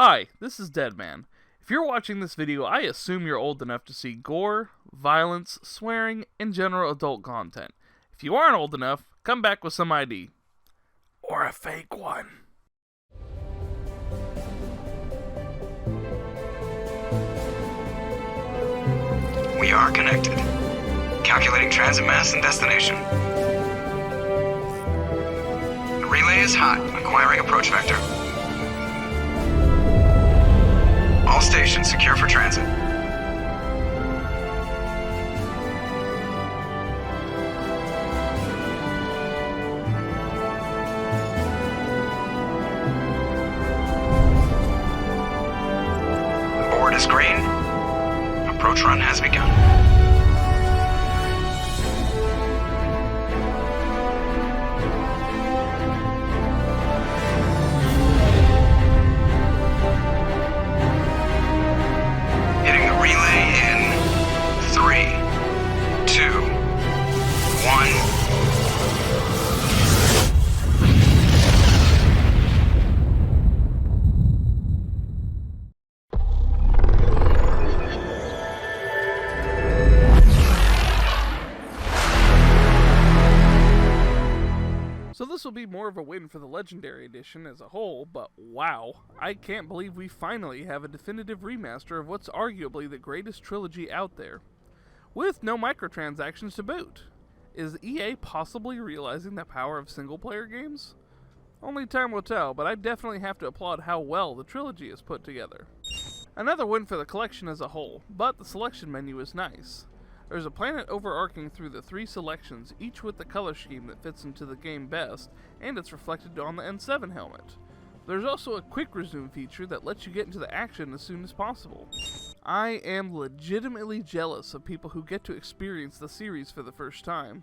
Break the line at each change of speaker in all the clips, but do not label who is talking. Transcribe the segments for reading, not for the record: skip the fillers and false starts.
Hi, this is Deadman. If you're watching this video, I assume you're old enough to see gore, violence, swearing, and general adult content. If you aren't old enough, come back with some ID. Or a fake one.
We are connected. Calculating transit mass and destination. The relay is hot, acquiring approach vector. All stations secure for transit. The board is green. Approach run has begun. Hitting the relay in 3, 2, 1.
So this will be more of a win for the Legendary Edition as a whole, but wow, I can't believe we finally have a definitive remaster of what's arguably the greatest trilogy out there, with no microtransactions to boot. Is EA possibly realizing the power of single-player games? Only time will tell, but I definitely have to applaud how well the trilogy is put together. Another win for the collection as a whole, but the selection menu is nice. There's a planet overarching through the 3 selections, each with the color scheme that fits into the game best, and it's reflected on the N7 helmet. There's also a quick resume feature that lets you get into the action as soon as possible. I am legitimately jealous of people who get to experience the series for the first time.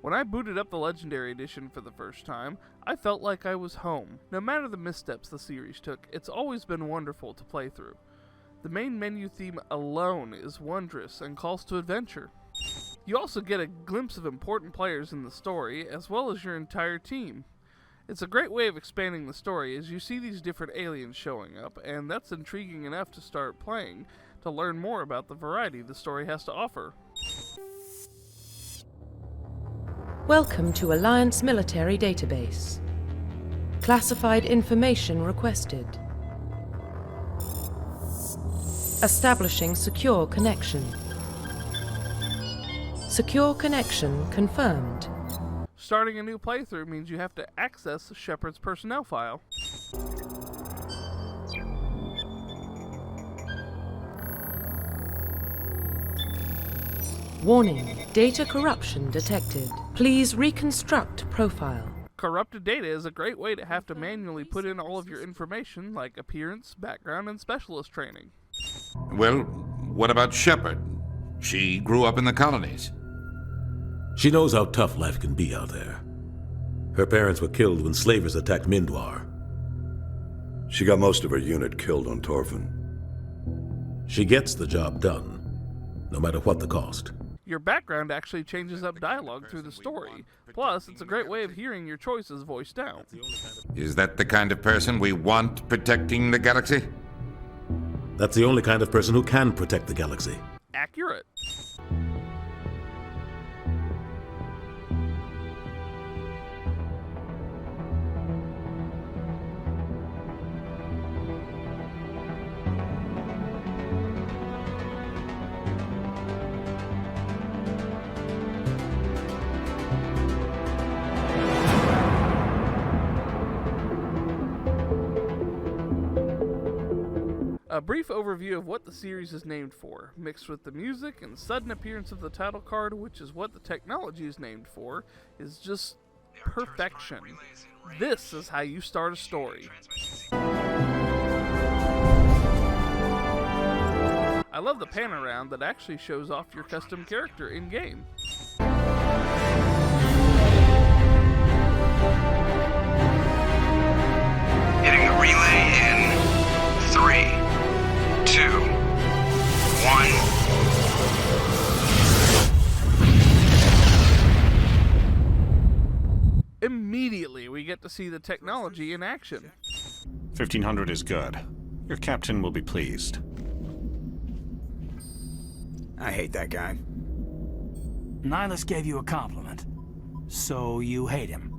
When I booted up the Legendary Edition for the first time, I felt like I was home. No matter the missteps the series took, it's always been wonderful to play through. The main menu theme alone is wondrous and calls to adventure. You also get a glimpse of important players in the story, as well as your entire team. It's a great way of expanding the story as you see these different aliens showing up, and that's intriguing enough to start playing to learn more about the variety the story has to offer.
Welcome to Alliance Military Database. Classified information requested. Establishing secure connection. Secure connection confirmed.
Starting a new playthrough means you have to access Shepard's personnel file.
Warning, data corruption detected. Please reconstruct profile.
Corrupted data is a great way to have to manually put in all of your information, like appearance, background, and specialist training.
Well, what about Shepard? She grew up in the colonies.
She knows how tough life can be out there. Her parents were killed when slavers attacked Mindwar.
She got most of her unit killed on Torfin.
She gets the job done, no matter what the cost.
Your background actually changes up dialogue through the story. Plus, it's a great way of hearing your choices voiced out.
Is that the kind of person we want protecting the galaxy?
That's the only kind of person who can protect the galaxy.
Accurate. A brief overview of what the series is named for, mixed with the music and sudden appearance of the title card, which is what the technology is named for, is just perfection. This is how you start a story. I love the pan around that actually shows off your custom character in-game.
Hitting the relay in 3, 2, 1.
Immediately we get to see the technology in action.
1500 is good. Your captain will be pleased.
I hate that guy.
Ilos gave you a compliment. So you hate him.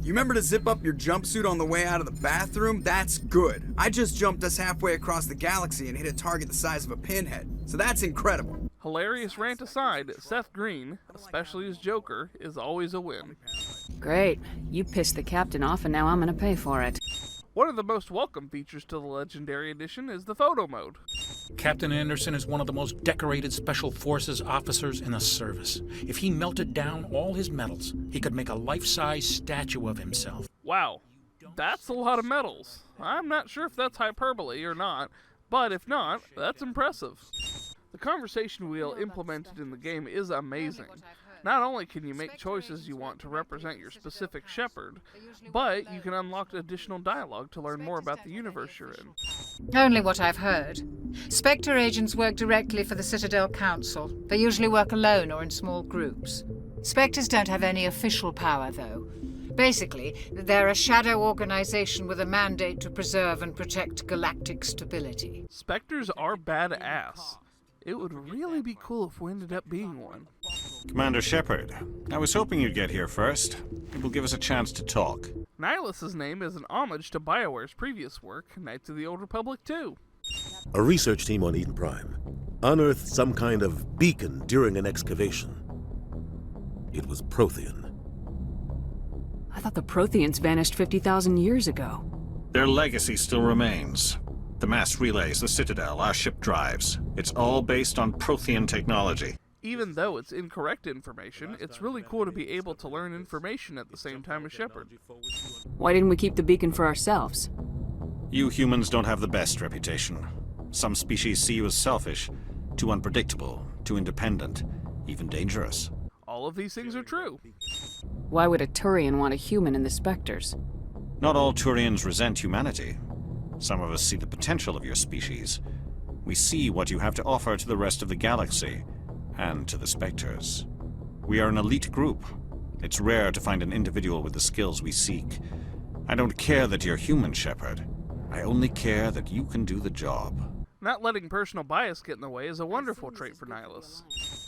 You remember to zip up your jumpsuit on the way out of the bathroom? That's good. I just jumped us halfway across the galaxy and hit a target the size of a pinhead. So that's incredible.
Hilarious rant aside, Seth Green, especially as Joker, is always a win.
Great. You pissed the captain off and now I'm gonna pay for it.
One of the most welcome features to the Legendary Edition is the photo mode.
Captain Anderson is one of the most decorated Special Forces officers in the service. If he melted down all his medals, he could make a life-size statue of himself.
Wow, that's a lot of medals. I'm not sure if that's hyperbole or not, but if not, that's impressive. The conversation wheel implemented in the game is amazing. Not only can you make choices you want to represent your specific Shepard, but you can unlock additional dialogue to learn more about the universe you're in.
Only what I've heard. Spectre agents work directly for the Citadel Council. They usually work alone or in small groups. Spectres don't have any official power, though. Basically, they're a shadow organization with a mandate to preserve and protect galactic stability.
Spectres are badass. It would really be cool if we ended up being one.
Commander Shepard, I was hoping you'd get here first. It will give us a chance to talk.
Nihilus' name is an homage to BioWare's previous work, Knights of the Old Republic 2.
A research team on Eden Prime unearthed some kind of beacon during an excavation. It was Prothean.
I thought the Protheans vanished 50,000 years ago.
Their legacy still remains. The mass relays, the Citadel, our ship drives. It's all based on Prothean technology.
Even though it's incorrect information, it's really cool to be able to learn information at the same time as Shepard.
Why didn't we keep the beacon for ourselves?
You humans don't have the best reputation. Some species see you as selfish, too unpredictable, too independent, even dangerous.
All of these things are true.
Why would a Turian want a human in the Spectres?
Not all Turians resent humanity. Some of us see the potential of your species. We see what you have to offer to the rest of the galaxy, and to the Spectres. We are an elite group. It's rare to find an individual with the skills we seek. I don't care that you're human, Shepard. I only care that you can do the job.
Not letting personal bias get in the way is a wonderful trait for Nihilus.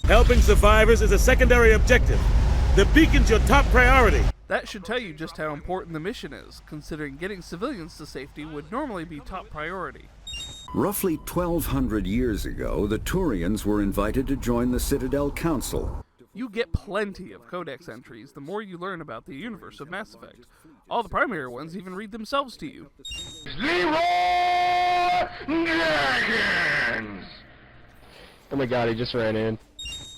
Helping survivors is a secondary objective. The beacon's your top priority.
That should tell you just how important the mission is, considering getting civilians to safety would normally be top priority.
Roughly 1,200 years ago, the Turians were invited to join the Citadel Council.
You get plenty of codex entries the more you learn about the universe of Mass Effect. All the primary ones even read themselves to you.
Zero Dragons!
Oh my god, he just ran in.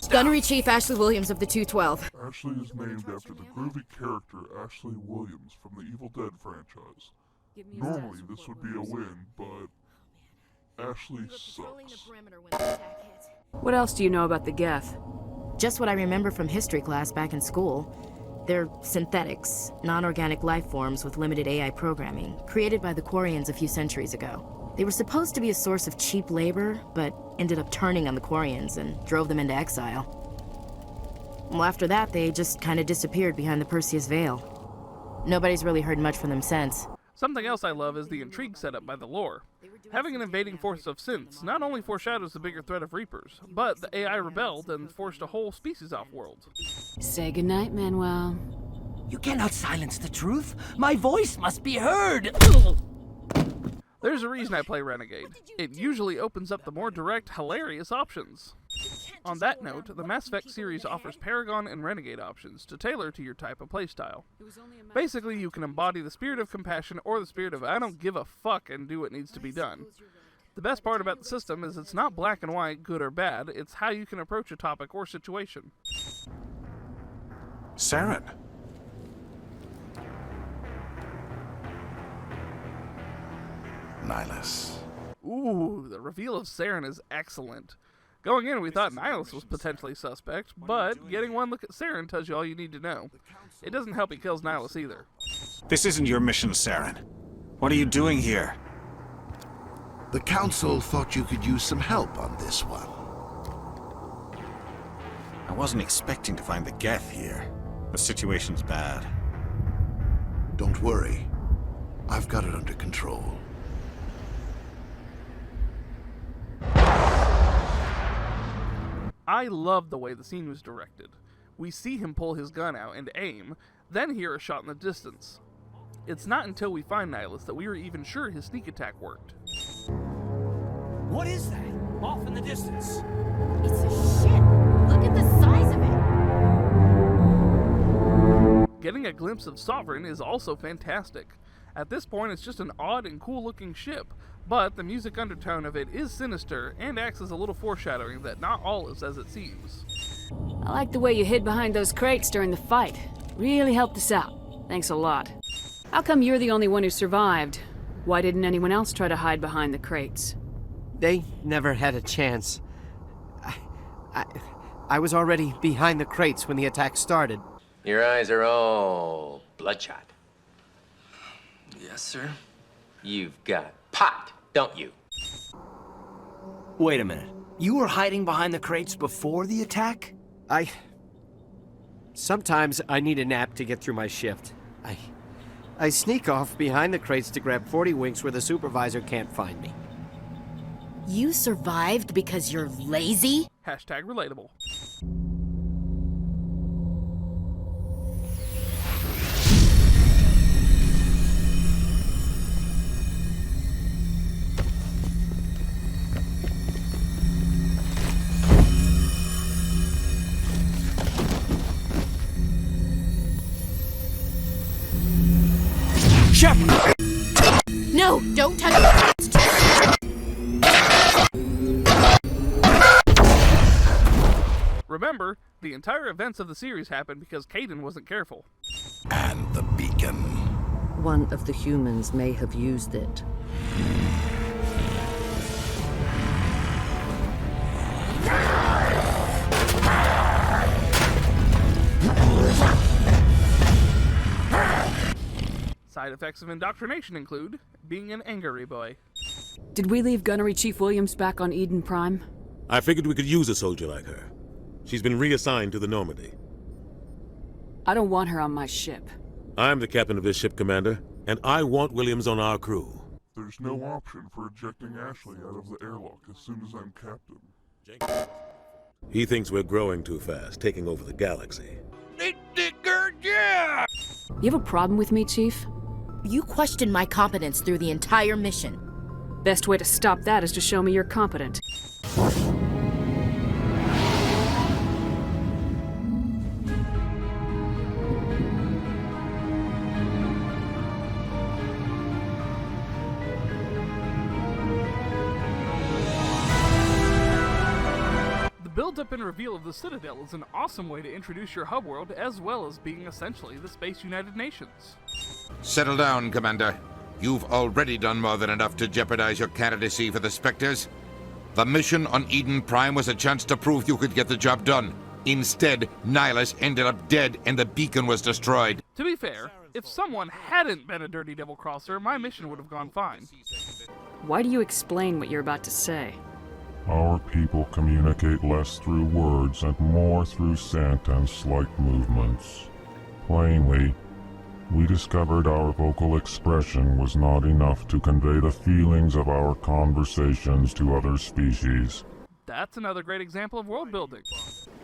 Gunnery Chief Ashley Williams of the 212.
Ashley is named after the groovy character Ashley Williams from the Evil Dead franchise. Normally this would be a win, but Ashley sucks.
What else do you know about the Geth?
Just what I remember from history class back in school. They're synthetics, non-organic life forms with limited AI programming, created by the Quarians a few centuries ago. They were supposed to be a source of cheap labor, but ended up turning on the Quarians and drove them into exile. Well, after that, they just kind of disappeared behind the Perseus Veil. Nobody's really heard much from them since.
Something else I love is the intrigue set up by the lore. Having an invading force of synths not only foreshadows the bigger threat of Reapers, but the AI rebelled and forced a whole species off-world.
Say goodnight, Manuel.
You cannot silence the truth. My voice must be heard.
There's a reason I play Renegade. It usually opens up the more direct, hilarious options. On that note, the Mass Effect series offers Paragon and Renegade options to tailor to your type of playstyle. Basically, you can embody the spirit of compassion or the spirit of I don't give a fuck and do what needs to be done. The best part about the system is it's not black and white, good or bad, it's how you can approach a topic or situation.
Saren.
Nihilus.
Ooh, the reveal of Saren is excellent. Going in, we thought Nihilus was potentially suspect, but getting one look at Saren tells you all you need to know. It doesn't help he kills Nihilus either.
This isn't your mission, Saren. What are you doing here?
The Council thought you could use some help on this one.
I wasn't expecting to find the Geth here. The situation's bad.
Don't worry. I've got it under control.
I love the way the scene was directed. We see him pull his gun out and aim, then hear a shot in the distance. It's not until we find Ilos that we are even sure his sneak attack worked.
What is that? Off in the distance.
It's a ship. Look at the size of it.
Getting a glimpse of Sovereign is also fantastic. At this point, it's just an odd and cool-looking ship, but the music undertone of it is sinister and acts as a little foreshadowing that not all is as it seems.
I like the way you hid behind those crates during the fight. Really helped us out. Thanks a lot. How come you're the only one who survived? Why didn't anyone else try to hide behind the crates?
They never had a chance. I was already behind the crates when the attack started.
Your eyes are all bloodshot.
Yes, sir.
You've got pot, don't you?
Wait a minute. You were hiding behind the crates before the attack?
Sometimes I need a nap to get through my shift. I sneak off behind the crates to grab 40 winks where the supervisor can't find me.
You survived because you're lazy?
Hashtag relatable.
Shepard!
No, don't touch it!
Remember, the entire events of the series happened because Kaidan wasn't careful.
And the beacon.
One of the humans may have used it.
Side effects of indoctrination include being an angry boy.
Did we leave Gunnery Chief Williams back on Eden Prime?
I figured we could use a soldier like her. She's been reassigned to the Normandy.
I don't want her on my ship.
I'm the captain of this ship, Commander, and I want Williams on our crew.
There's no option for ejecting Ashley out of the airlock as soon as I'm captain.
He thinks we're growing too fast, taking over the galaxy.
You have a problem with me, Chief?
You questioned my competence through the entire mission.
Best way to stop that is to show me you're competent.
The build-up and reveal of the Citadel is an awesome way to introduce your hub world, as well as being essentially the Space United Nations.
Settle down, Commander. You've already done more than enough to jeopardize your candidacy for the Spectres. The mission on Eden Prime was a chance to prove you could get the job done. Instead, Nihilus ended up dead and the beacon was destroyed.
To be fair, if someone hadn't been a dirty double-crosser, my mission would have gone fine.
Why do you explain what you're about to say?
Our people communicate less through words and more through scent and slight movements. Plainly, we discovered our vocal expression was not enough to convey the feelings of our conversations to other species.
That's another great example of world building.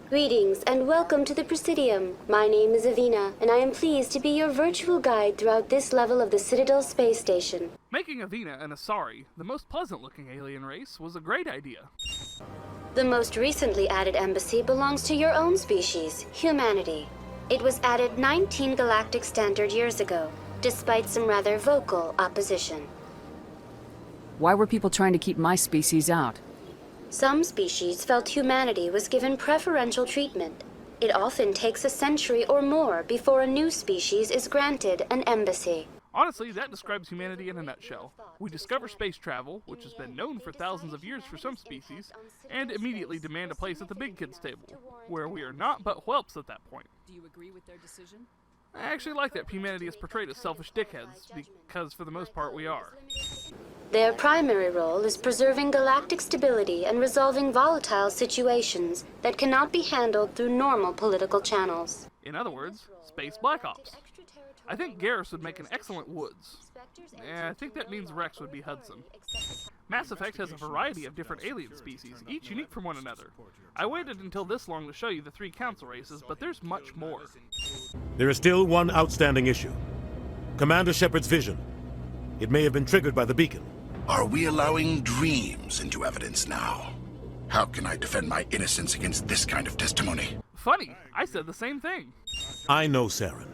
Greetings and welcome to the Presidium. My name is Avina, and I am pleased to be your virtual guide throughout this level of the Citadel space station.
Making Avina an Asari, the most pleasant-looking alien race, was a great idea.
The most recently added embassy belongs to your own species, humanity. It was added 19 galactic standard years ago, despite some rather vocal opposition.
Why were people trying to keep my species out?
Some species felt humanity was given preferential treatment. It often takes a century or more before a new species is granted an embassy.
Honestly, that describes humanity in a nutshell. We discover space travel, which has been known for thousands of years for some species, and immediately demand a place at the big kids' table, where we are not but whelps at that point.
Do you agree with their decision?
I actually like that humanity is portrayed as selfish dickheads, because for the most part we are.
Their primary role is preserving galactic stability and resolving volatile situations that cannot be handled through normal political channels.
In other words, space Black Ops. I think Garrus would make an excellent Woods. I think that means Rex would be Hudson. Mass Effect has a variety of different alien species, each unique from one another. I waited until this long to show you the 3 council races, but there's much more.
There is still one outstanding issue. Commander Shepard's vision. It may have been triggered by the beacon.
Are we allowing dreams into evidence now? How can I defend my innocence against this kind of testimony?
Funny, I said the same thing.
I know Saren.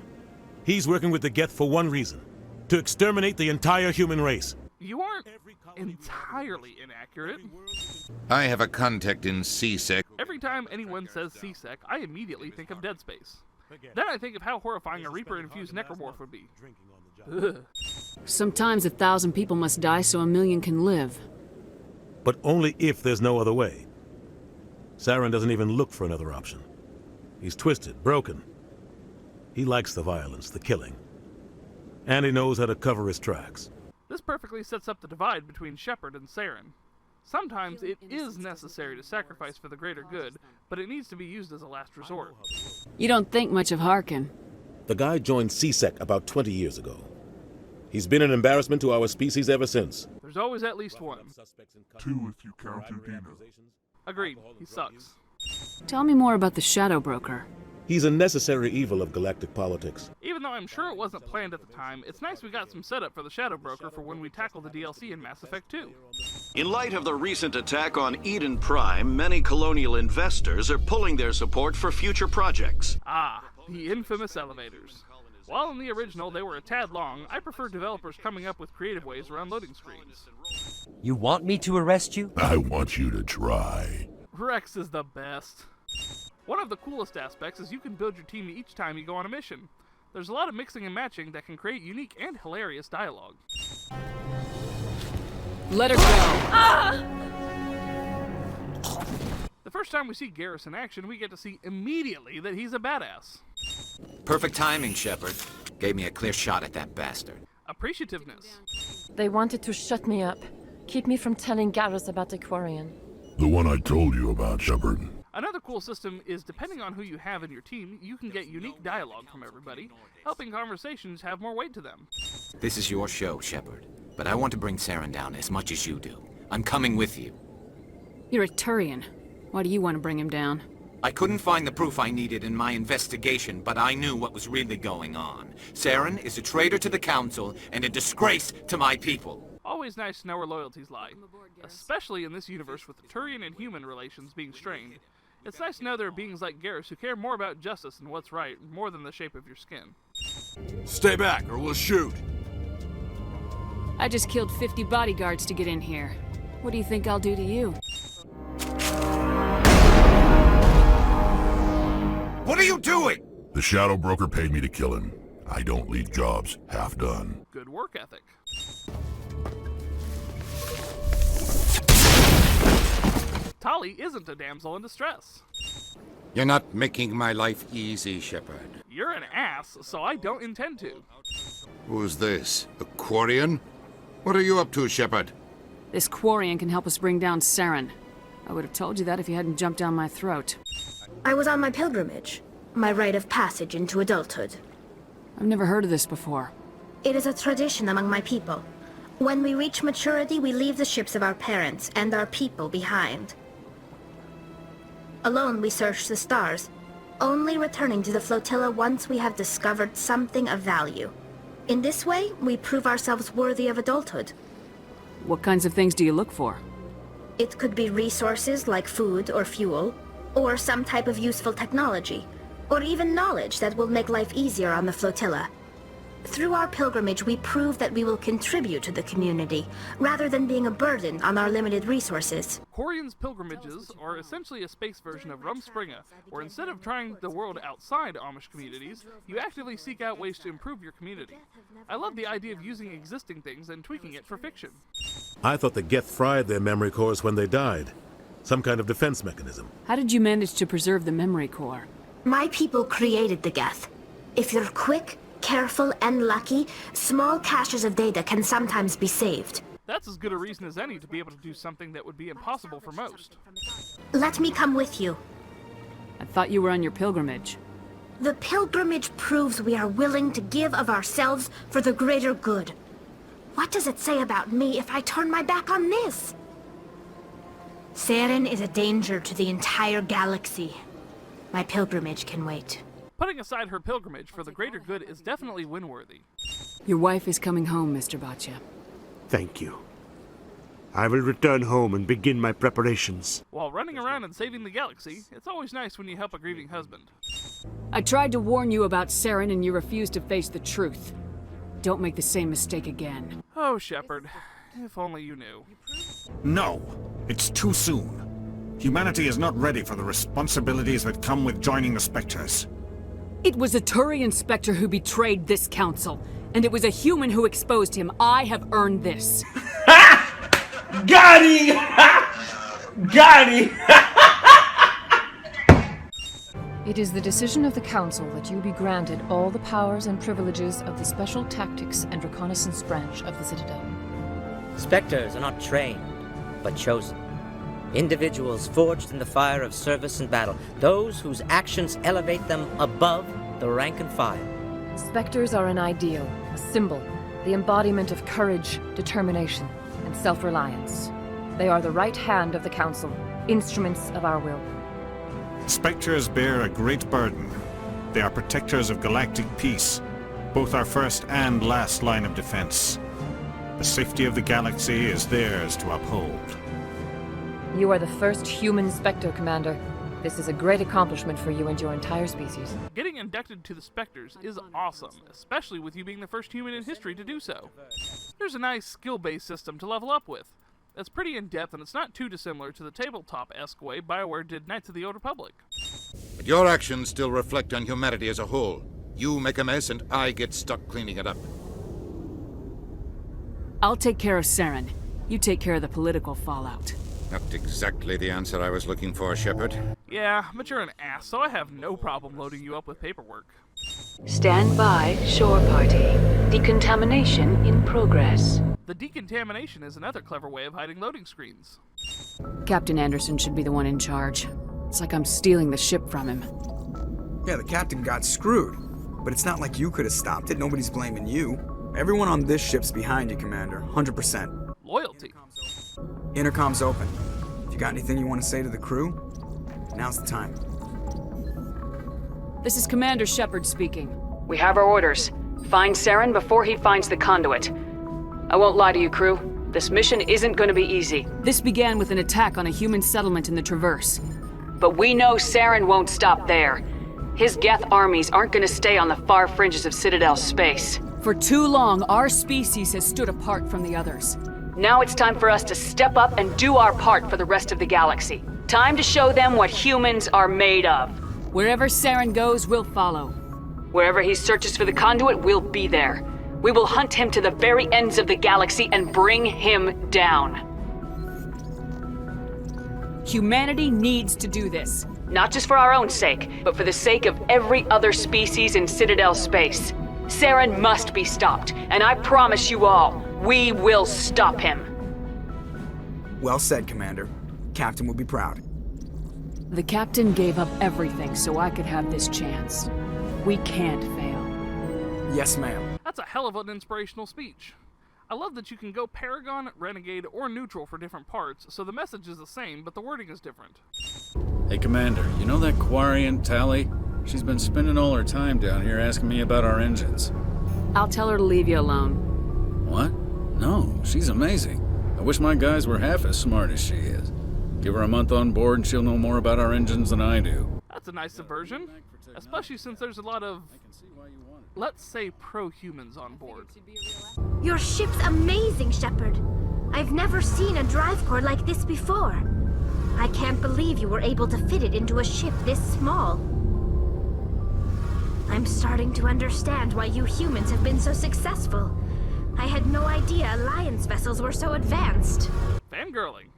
He's working with the Geth for one reason. To exterminate the entire human race.
You aren't entirely inaccurate.
I have a contact in CSEC.
Every time anyone says CSEC, I immediately think of Dead Space. Then I think of how horrifying a Reaper-infused necromorph would be. Ugh.
Sometimes 1,000 people must die so 1,000,000 can live.
But only if there's no other way. Saren doesn't even look for another option. He's twisted, broken. He likes the violence, the killing. And he knows how to cover his tracks.
This perfectly sets up the divide between Shepard and Saren. Sometimes it is necessary to sacrifice for the greater good, but it needs to be used as a last resort.
You don't think much of Harkin.
The guy joined CSEC about 20 years ago. He's been an embarrassment to our species ever since.
There's always at least one.
2 if you count Udina.
Agreed, he sucks.
Tell me more about the Shadow Broker.
He's a necessary evil of galactic politics.
Even though I'm sure it wasn't planned at the time, it's nice we got some setup for the Shadow Broker for when we tackle the DLC in Mass Effect 2.
In light of the recent attack on Eden Prime, many colonial investors are pulling their support for future projects.
Ah, the infamous elevators. While in the original they were a tad long, I prefer developers coming up with creative ways around loading screens.
You want me to arrest you?
I want you to try.
Rex is the best. One of the coolest aspects is you can build your team each time you go on a mission. There's a lot of mixing and matching that can create unique and hilarious dialogue.
Let her go! Ah!
The first time we see Garrus in action, we get to see immediately that he's a badass.
Perfect timing, Shepard. Gave me a clear shot at that bastard.
Appreciativeness.
They wanted to shut me up. Keep me from telling Garrus about the Quarian.
The one I told you about, Shepard.
Another cool system is, depending on who you have in your team, you can get unique dialogue from everybody, helping conversations have more weight to them.
This is your show, Shepard. But I want to bring Saren down as much as you do. I'm coming with you.
You're a Turian. Why do you want to bring him down?
I couldn't find the proof I needed in my investigation, but I knew what was really going on. Saren is a traitor to the Council and a disgrace to my people.
Always nice to know where loyalties lie, especially in this universe with the Turian and human relations being strained. It's nice to know there are beings like Garrus who care more about justice and what's right, more than the shape of your skin.
Stay back, or we'll shoot!
I just killed 50 bodyguards to get in here. What do you think I'll do to you?
What are you doing?
The Shadow Broker paid me to kill him. I don't leave jobs half done.
Good work ethic. Tali isn't a damsel in distress.
You're not making my life easy, Shepard.
You're an ass, so I don't intend to.
Who's this? A Quarian? What are you up to, Shepard?
This Quarian can help us bring down Saren. I would have told you that if you hadn't jumped down my throat.
I was on my pilgrimage, my rite of passage into adulthood.
I've never heard of this before.
It is a tradition among my people. When we reach maturity, we leave the ships of our parents and our people behind. Alone, we search the stars, only returning to the flotilla once we have discovered something of value. In this way, we prove ourselves worthy of adulthood.
What kinds of things do you look for?
It could be resources like food or fuel, or some type of useful technology, or even knowledge that will make life easier on the flotilla. Through our pilgrimage, we prove that we will contribute to the community, rather than being a burden on our limited resources.
Quarian's pilgrimages are essentially a space version of Rumspringa, where instead of trying the world outside Amish communities, you actively seek out ways to improve your community. I love the idea of using existing things and tweaking it for fiction.
I thought the Geth fried their memory cores when they died. Some kind of defense mechanism.
How did you manage to preserve the memory core?
My people created the Geth. If you're quick, careful, and lucky, small caches of data can sometimes be saved.
That's as good a reason as any to be able to do something that would be impossible for most.
Let me come with you.
I thought you were on your pilgrimage.
The pilgrimage proves we are willing to give of ourselves for the greater good. What does it say about me if I turn my back on this? Saren is a danger to the entire galaxy. My pilgrimage can wait.
Putting aside her pilgrimage for the greater good is definitely win-worthy.
Your wife is coming home, Mr. Baccia.
Thank you. I will return home and begin my preparations.
While running around and saving the galaxy, it's always nice when you help a grieving husband.
I tried to warn you about Saren and you refused to face the truth. Don't make the same mistake again.
Oh, Shepard. If only you knew.
No, it's too soon. Humanity is not ready for the responsibilities that come with joining the Spectres.
It was a Turian Spectre who betrayed this council, and it was a human who exposed him. I have earned this.
Got him! Got him!
It is the decision of the Council that you be granted all the powers and privileges of the Special Tactics and Reconnaissance Branch of the Citadel.
Spectres are not trained, but chosen. Individuals forged in the fire of service and battle. Those whose actions elevate them above the rank and file.
Spectres are an ideal, a symbol, the embodiment of courage, determination, and self-reliance. They are the right hand of the Council, instruments of our will.
Spectres bear a great burden. They are protectors of galactic peace, both our first and last line of defense. The safety of the galaxy is theirs to uphold.
You are the first human Spectre, Commander. This is a great accomplishment for you and your entire species.
Getting inducted to the Spectres is awesome, especially with you being the first human in history to do so. There's a nice skill-based system to level up with. That's pretty in-depth, and it's not too dissimilar to the tabletop-esque way BioWare did Knights of the Old Republic.
But your actions still reflect on humanity as a whole. You make a mess, and I get stuck cleaning it up.
I'll take care of Saren. You take care of the political fallout.
Not exactly the answer I was looking for, Shepard.
Yeah, but you're an ass, so I have no problem loading you up with paperwork.
Stand by, shore party. Decontamination in progress.
The decontamination is another clever way of hiding loading screens.
Captain Anderson should be the one in charge. It's like I'm stealing the ship from him.
Yeah, the captain got screwed. But it's not like you could have stopped it. Nobody's blaming you. Everyone on this ship's behind you, Commander. 100%.
Loyalty.
Intercom's open. If you got anything you want to say to the crew, now's the time.
This is Commander Shepard speaking. We have our orders. Find Saren before he finds the conduit. I won't lie to you, crew. This mission isn't going to be easy. This began with an attack on a human settlement in the Traverse. But we know Saren won't stop there. His Geth armies aren't going to stay on the far fringes of Citadel space. For too long, our species has stood apart from the others. Now it's time for us to step up and do our part for the rest of the galaxy. Time to show them what humans are made of. Wherever Saren goes, we'll follow. Wherever he searches for the conduit, we'll be there. We will hunt him to the very ends of the galaxy and bring him down. Humanity needs to do this. Not just for our own sake, but for the sake of every other species in Citadel space. Saren must be stopped, and I promise you all, we will stop him.
Well said, Commander. Captain will be proud.
The captain gave up everything so I could have this chance. We can't fail.
Yes, ma'am.
That's a hell of an inspirational speech. I love that you can go Paragon, Renegade, or Neutral for different parts, so the message is the same, but the wording is different.
Hey, Commander, you know that Quarian, Tally? She's been spending all her time down here asking me about our engines.
I'll tell her to leave you alone.
What? No, she's amazing. I wish my guys were half as smart as she is. Give her a month on board and she'll know more about our engines than I do.
That's a nice subversion, especially since there's a lot of, let's say, pro-humans on board.
Your ship's amazing, Shepard. I've never seen a drive core like this before. I can't believe you were able to fit it into a ship this small. I'm starting to understand why you humans have been so successful. I had no idea Alliance vessels were so advanced.
Fangirling.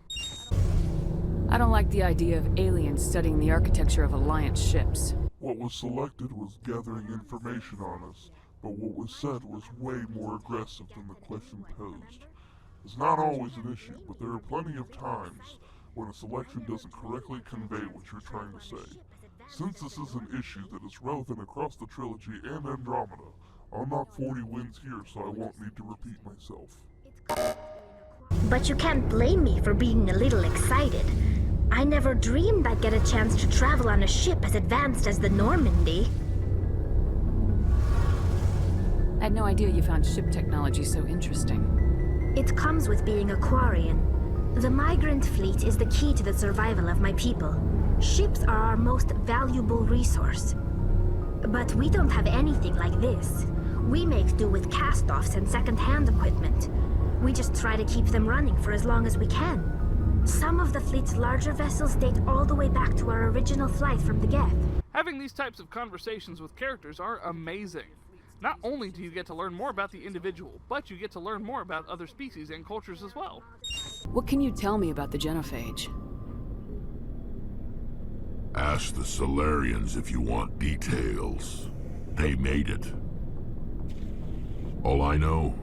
I don't like the idea of aliens studying the architecture of Alliance ships.
What was selected was gathering information on us, but what was said was way more aggressive than the question posed. It's not always an issue, but there are plenty of times when a selection doesn't correctly convey what you're trying to say. Since this is an issue that is relevant across the trilogy and Andromeda, I'll knock 40 wins here so I won't need to repeat myself.
But you can't blame me for being a little excited. I never dreamed I'd get a chance to travel on a ship as advanced as the Normandy.
I had no idea you found ship technology so interesting.
It comes with being a Quarian. The migrant fleet is the key to the survival of my people. Ships are our most valuable resource. But we don't have anything like this. We make do with cast-offs and second-hand equipment. We just try to keep them running for as long as we can. Some of the fleet's larger vessels date all the way back to our original flight from the Geth.
Having these types of conversations with characters are amazing. Not only do you get to learn more about the individual, but you get to learn more about other species and cultures as well.
What can you tell me about the genophage?
Ask the Solarians if you want details. They made it. All I know,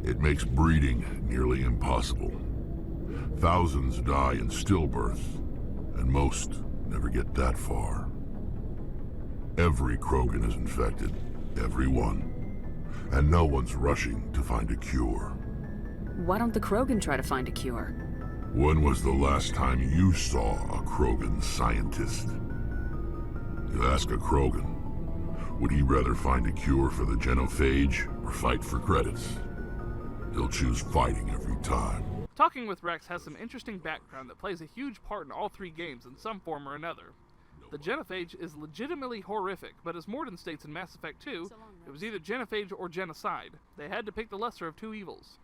it makes breeding nearly impossible. Thousands die in stillbirth, and most never get that far. Every Krogan is infected, every one. And no one's rushing to find a cure.
Why don't the Krogan try to find a cure?
When was the last time you saw a Krogan scientist? You ask a Krogan, would he rather find a cure for the genophage or fight for credits? He'll choose fighting every time.
Talking with Rex has some interesting background that plays a huge part in all three games in some form or another. The genophage is legitimately horrific, but as Mordin states in Mass Effect 2, it was either genophage or genocide. They had to pick the lesser of two evils.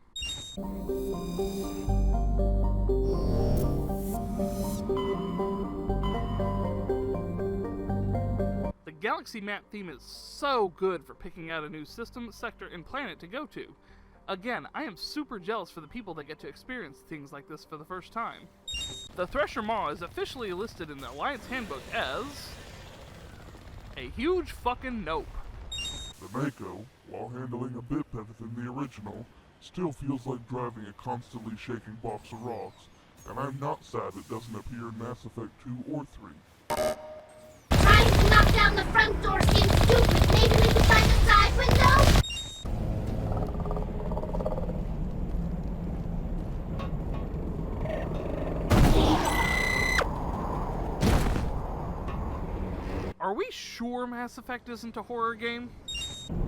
The galaxy map theme is so good for picking out a new system, sector, and planet to go to. Again, I am super jealous for the people that get to experience things like this for the first time. The Thresher Maw is officially listed in the Alliance Handbook as a huge fucking nope.
The Mako, while handling a bit better than the original, still feels like driving a constantly shaking box of rocks, and I'm not sad it doesn't appear in Mass Effect 2 or 3.
Trying to knock down the front door seems stupid. Maybe we can find a side window?
Are we sure Mass Effect isn't a horror game?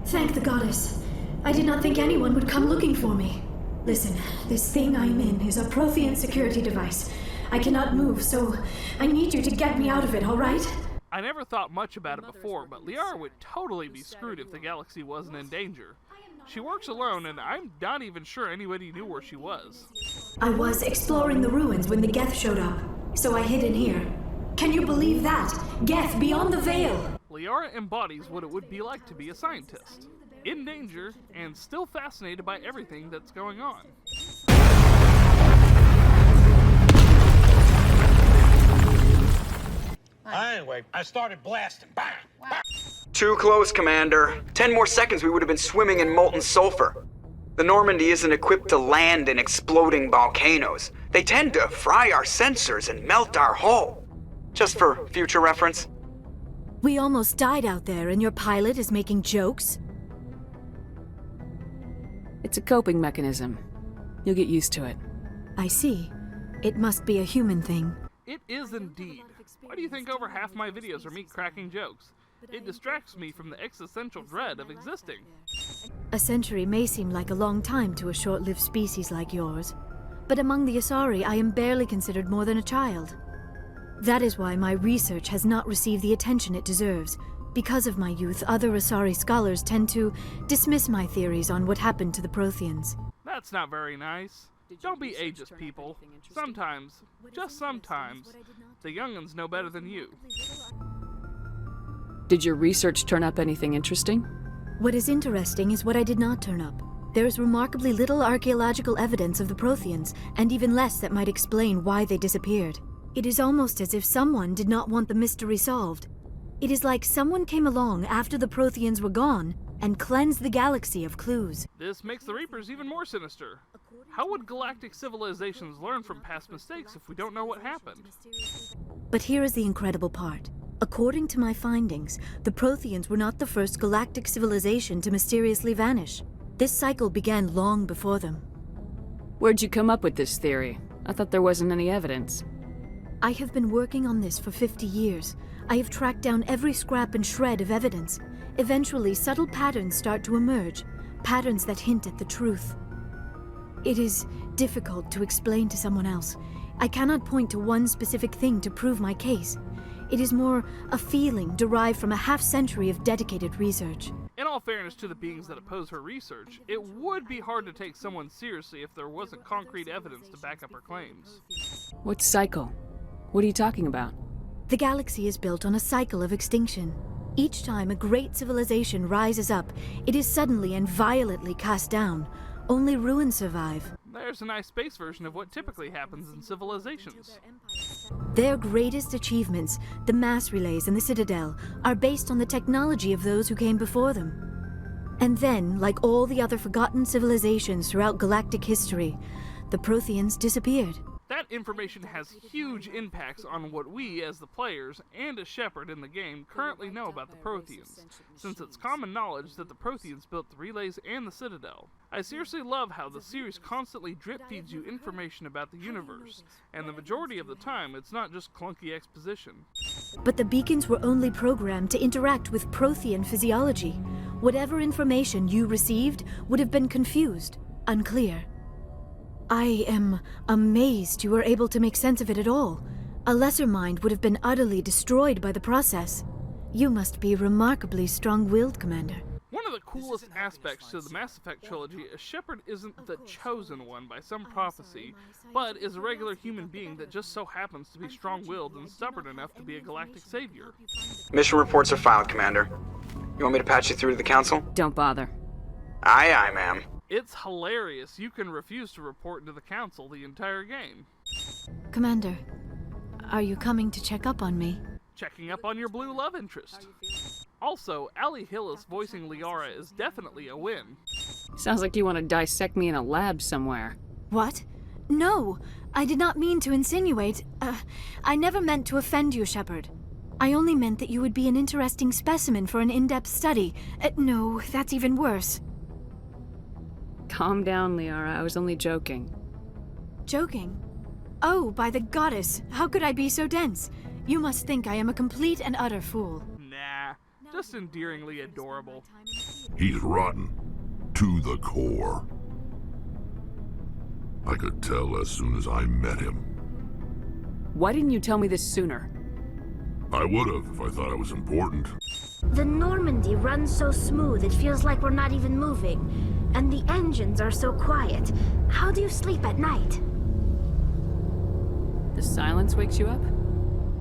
Thank the goddess. I did not think anyone would come looking for me. Listen, this thing I'm in is a Prothean security device. I cannot move, so I need you to get me out of it, all right?
I never thought much about it before, but Liara would totally be screwed if the galaxy wasn't in danger. She works alone, and I'm not even sure anybody knew where she was.
I was exploring the ruins when the Geth showed up, so I hid in here. Can you believe that? Geth beyond the veil!
Liara embodies what it would be like to be a scientist. In danger, and still fascinated by everything that's going on.
Anyway, I started blasting. Bang! Bang!
Too close, Commander. 10 more seconds we would have been swimming in molten sulfur. The Normandy isn't equipped to land in exploding volcanoes. They tend to fry our sensors and melt our hull. Just for future reference.
We almost died out there, and your pilot is making jokes?
It's a coping mechanism. You'll get used to it.
I see. It must be a human thing.
It is indeed. Why do you think over half my videos are me cracking jokes? It distracts me from the existential dread of existing.
A century may seem like a long time to a short-lived species like yours, but among the Asari I am barely considered more than a child. That is why my research has not received the attention it deserves. Because of my youth, other Asari scholars tend to dismiss my theories on what happened to the Protheans.
That's not very nice. Don't be ageist, people. Sometimes, just sometimes, the young'uns know better than you.
Did your research turn up anything interesting?
What is interesting is what I did not turn up. There is remarkably little archaeological evidence of the Protheans, and even less that might explain why they disappeared. It is almost as if someone did not want the mystery solved. It is like someone came along after the Protheans were gone and cleansed the galaxy of clues.
This makes the Reapers even more sinister. How would galactic civilizations learn from past mistakes if we don't know what happened?
But here is the incredible part. According to my findings, the Protheans were not the first galactic civilization to mysteriously vanish. This cycle began long before them.
Where'd you come up with this theory? I thought there wasn't any evidence.
I have been working on this for 50 years. I have tracked down every scrap and shred of evidence. Eventually, subtle patterns start to emerge, patterns that hint at the truth. It is difficult to explain to someone else. I cannot point to one specific thing to prove my case. It is more a feeling derived from a half-century of dedicated research.
In all fairness to the beings that oppose her research, it would be hard to take someone seriously if there wasn't concrete evidence to back up her claims.
What cycle? What are you talking about?
The galaxy is built on a cycle of extinction. Each time a great civilization rises up, it is suddenly and violently cast down. Only ruins survive.
There's a nice space version of what typically happens in civilizations.
Their greatest achievements, the mass relays and the Citadel, are based on the technology of those who came before them. And then, like all the other forgotten civilizations throughout galactic history, the Protheans disappeared.
That information has huge impacts on what we, as the players, and as Shepard in the game, currently know about the Protheans, since it's common knowledge that the Protheans built the relays and the Citadel. I seriously love how the series constantly drip-feeds you information about the universe, and the majority of the time it's not just clunky exposition.
But the beacons were only programmed to interact with Prothean physiology. Whatever information you received would have been confused, unclear. I am amazed you were able to make sense of it at all. A lesser mind would have been utterly destroyed by the process. You must be remarkably strong-willed, Commander.
One of the coolest aspects to the Mass Effect trilogy is Shepard isn't the chosen one by some prophecy, but is a regular human being that just so happens to be strong-willed and stubborn enough to be a galactic savior.
Mission reports are filed, Commander. You want me to patch you through to the Council?
Don't bother.
Aye, aye, ma'am.
It's hilarious you can refuse to report to the Council the entire game.
Commander, are you coming to check up on me?
Checking up on your blue love interest. Also, Ali Hillis voicing Liara is definitely a win.
Sounds like you want to dissect me in a lab somewhere.
What? No, I did not mean to insinuate. I never meant to offend you, Shepard. I only meant that you would be an interesting specimen for an in-depth study. No, that's even worse.
Calm down, Liara. I was only joking.
Joking? Oh, by the goddess, how could I be so dense? You must think I am a complete and utter fool.
Nah, just endearingly adorable.
He's rotten. To the core. I could tell as soon as I met him.
Why didn't you tell me this sooner?
I would've if I thought it was important.
The Normandy runs so smooth it feels like we're not even moving. And the engines are so quiet. How do you sleep at night?
The silence wakes you up?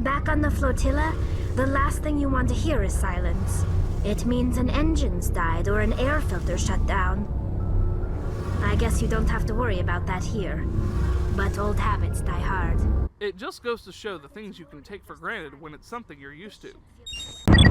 Back on the flotilla, the last thing you want to hear is silence. It means an engine's died or an air filter shut down. I guess you don't have to worry about that here. But old habits die hard.
It just goes to show the things you can take for granted when it's something you're used to.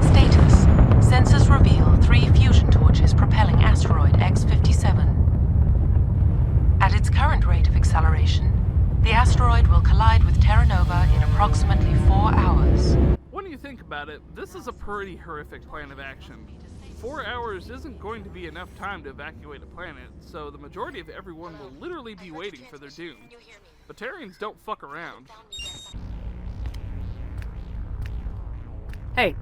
Status. Sensors reveal 3 fusion torches propelling asteroid X-57. At its current rate of acceleration, the asteroid will collide with Terra Nova in approximately 4 hours.
When you think about it, this is a pretty horrific plan of action. 4 hours isn't going to be enough time to evacuate a planet, so the majority of everyone will literally be waiting for their doom. Batarians don't fuck around.
Hey.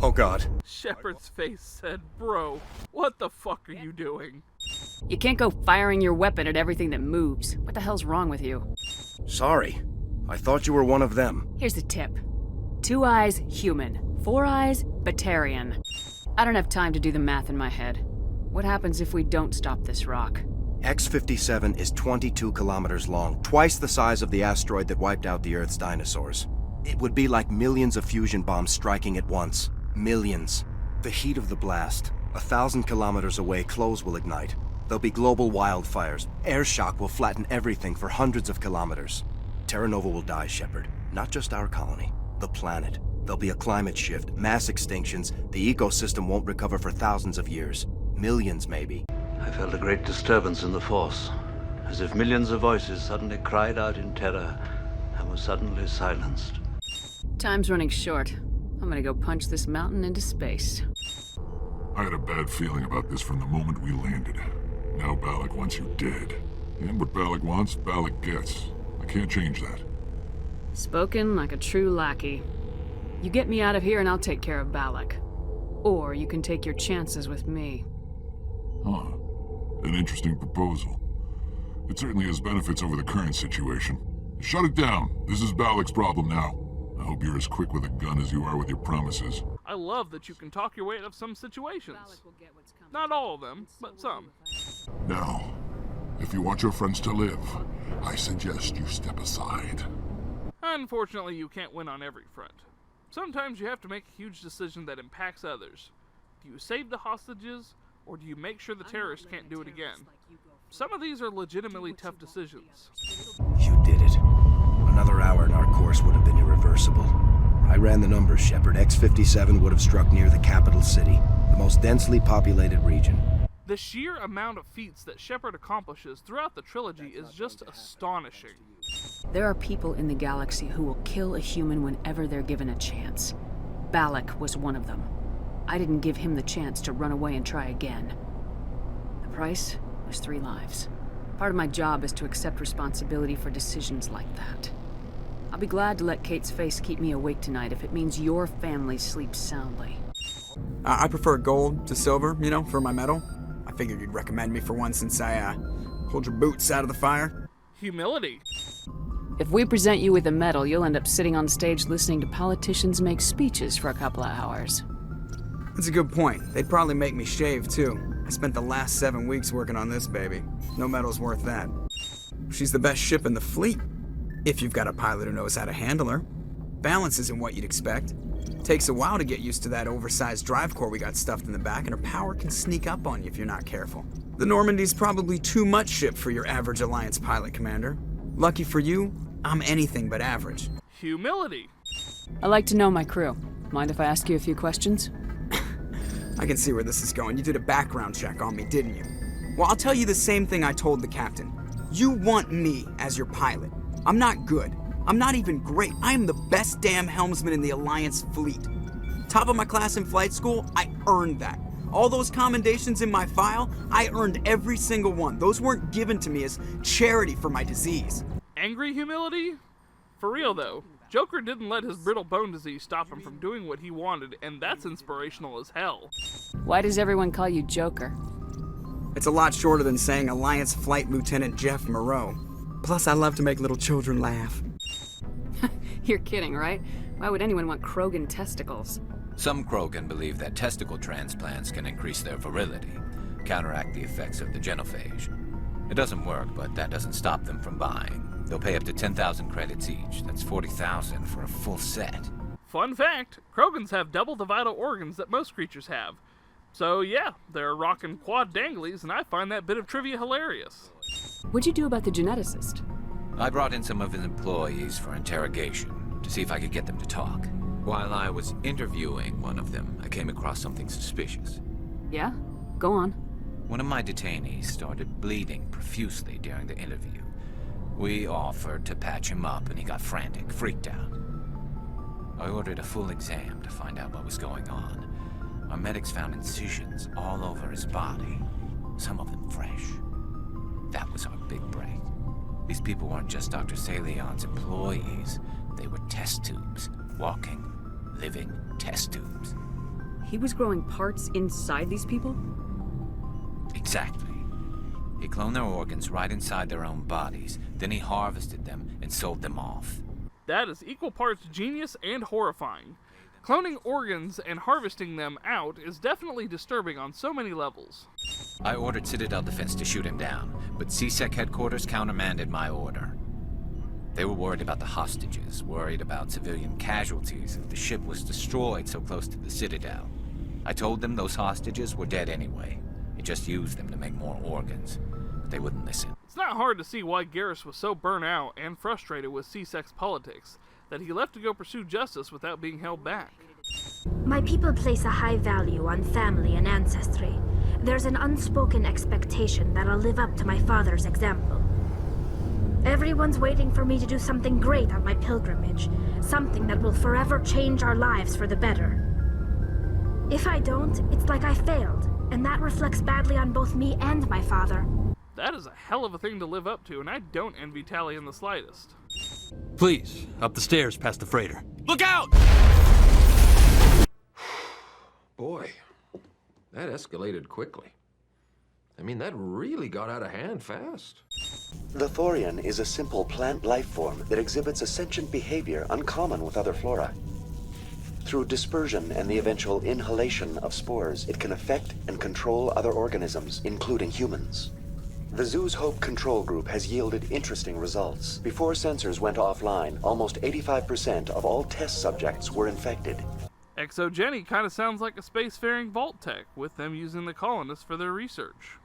Oh god.
Shepard's face said, "Bro, what the fuck are you doing?"
You can't go firing your weapon at everything that moves. What the hell's wrong with you?
Sorry. I thought you were one of them.
Here's the tip. 2 eyes, human. 4 eyes, Batarian. I don't have time to do the math in my head. What happens if we don't stop this rock?
X-57 is 22 kilometers long, twice the size of the asteroid that wiped out the Earth's dinosaurs. It would be like millions of fusion bombs striking at once. Millions. The heat of the blast. 1,000 kilometers away, clothes will ignite. There'll be global wildfires. Air shock will flatten everything for hundreds of kilometers. Terra Nova will die, Shepard. Not just our colony. The planet. There'll be a climate shift, mass extinctions. The ecosystem won't recover for thousands of years. Millions, maybe.
I felt a great disturbance in the Force, as if millions of voices suddenly cried out in terror and were suddenly silenced.
Time's running short. I'm gonna go punch this mountain into space.
I had a bad feeling about this from the moment we landed. Now Balak wants you dead. And what Balak wants, Balak gets. I can't change that.
Spoken like a true lackey. You get me out of here and I'll take care of Balak. Or you can take your chances with me.
Huh. An interesting proposal. It certainly has benefits over the current situation. Shut it down. This is Balak's problem now. I hope you're as quick with a gun as you are with your promises.
I love that you can talk your way out of some situations. Not all of them, but some.
Now, if you want your friends to live, I suggest you step aside.
Unfortunately, you can't win on every front. Sometimes you have to make a huge decision that impacts others. Do you save the hostages, or do you make sure the terrorists can't do it again? Some of these are legitimately tough decisions.
You did it. Another hour and our course would have been irreversible. I ran the numbers, Shepard. X-57 would have struck near the capital city, the most densely populated region.
The sheer amount of feats that Shepard accomplishes throughout the trilogy is just astonishing.
There are people in the galaxy who will kill a human whenever they're given a chance. Balak was one of them. I didn't give him the chance to run away and try again. The price was 3 lives. Part of my job is to accept responsibility for decisions like that. I'll be glad to let Kate's face keep me awake tonight if it means your family sleeps soundly.
I prefer gold to silver, you know, for my medal. I figured you'd recommend me for one since I, pulled your boots out of the fire.
Humility.
If we present you with a medal, you'll end up sitting on stage listening to politicians make speeches for a couple of hours.
That's a good point. They'd probably make me shave, too. I spent the last 7 weeks working on this baby. No medal's worth that. She's the best ship in the fleet, if you've got a pilot who knows how to handle her. Balance isn't what you'd expect. Takes a while to get used to that oversized drive core we got stuffed in the back, and her power can sneak up on you if you're not careful. The Normandy's probably too much ship for your average Alliance pilot, Commander. Lucky for you, I'm anything but average.
Humility.
I like to know my crew. Mind if I ask you a few questions?
I can see where this is going. You did a background check on me, didn't you? Well, I'll tell you the same thing I told the captain. You want me as your pilot. I'm not good. I'm not even great. I am the best damn helmsman in the Alliance fleet. Top of my class in flight school, I earned that. All those commendations in my file, I earned every single one. Those weren't given to me as charity for my disease.
Angry humility? For real though, Joker didn't let his brittle bone disease stop him from doing what he wanted, and that's inspirational as hell.
Why does everyone call you Joker?
It's a lot shorter than saying Alliance Flight Lieutenant Jeff Moreau. Plus, I love to make little children laugh.
You're kidding, right? Why would anyone want Krogan testicles?
Some Krogan believe that testicle transplants can increase their virility, counteract the effects of the genophage. It doesn't work, but that doesn't stop them from buying. They'll pay up to 10,000 credits each. That's 40,000 for a full set.
Fun fact, Krogans have double the vital organs that most creatures have. So yeah, they're rocking quad danglies, and I find that bit of trivia hilarious.
What'd you do about the geneticist?
I brought in some of his employees for interrogation, to see if I could get them to talk. While I was interviewing one of them, I came across something suspicious.
Yeah? Go on.
One of my detainees started bleeding profusely during the interview. We offered to patch him up, and he got frantic, freaked out. I ordered a full exam to find out what was going on. Our medics found incisions all over his body, some of them fresh. That was our big break. These people weren't just Dr. Salion's employees. They were test tubes. Walking, living test tubes.
He was growing parts inside these people?
Exactly. He cloned their organs right inside their own bodies. Then he harvested them and sold them off.
That is equal parts genius and horrifying. Cloning organs and harvesting them out is definitely disturbing on so many levels.
I ordered Citadel Defense to shoot him down, but CSEC headquarters countermanded my order. They were worried about the hostages, worried about civilian casualties if the ship was destroyed so close to the Citadel. I told them those hostages were dead anyway. He just used them to make more organs. But they wouldn't listen.
It's not hard to see why Garrus was so burnt out and frustrated with CSEC's politics that he left to go pursue justice without being held back.
My people place a high value on family and ancestry. There's an unspoken expectation that I'll live up to my father's example. Everyone's waiting for me to do something great on my pilgrimage. Something that will forever change our lives for the better. If I don't, it's like I failed, and that reflects badly on both me and my father.
That is a hell of a thing to live up to, and I don't envy Tally in the slightest.
Please, up the stairs past the freighter.
Look out! Boy, that escalated quickly. I mean, that really got out of hand fast.
The Thorian is a simple plant life form that exhibits a sentient behavior uncommon with other flora. Through dispersion and the eventual inhalation of spores, it can affect and control other organisms, including humans. The Zoo's Hope control group has yielded interesting results. Before sensors went offline, almost 85% of all test subjects were infected.
Exogeny kind of sounds like a spacefaring vault tech, with them using the colonists for their research.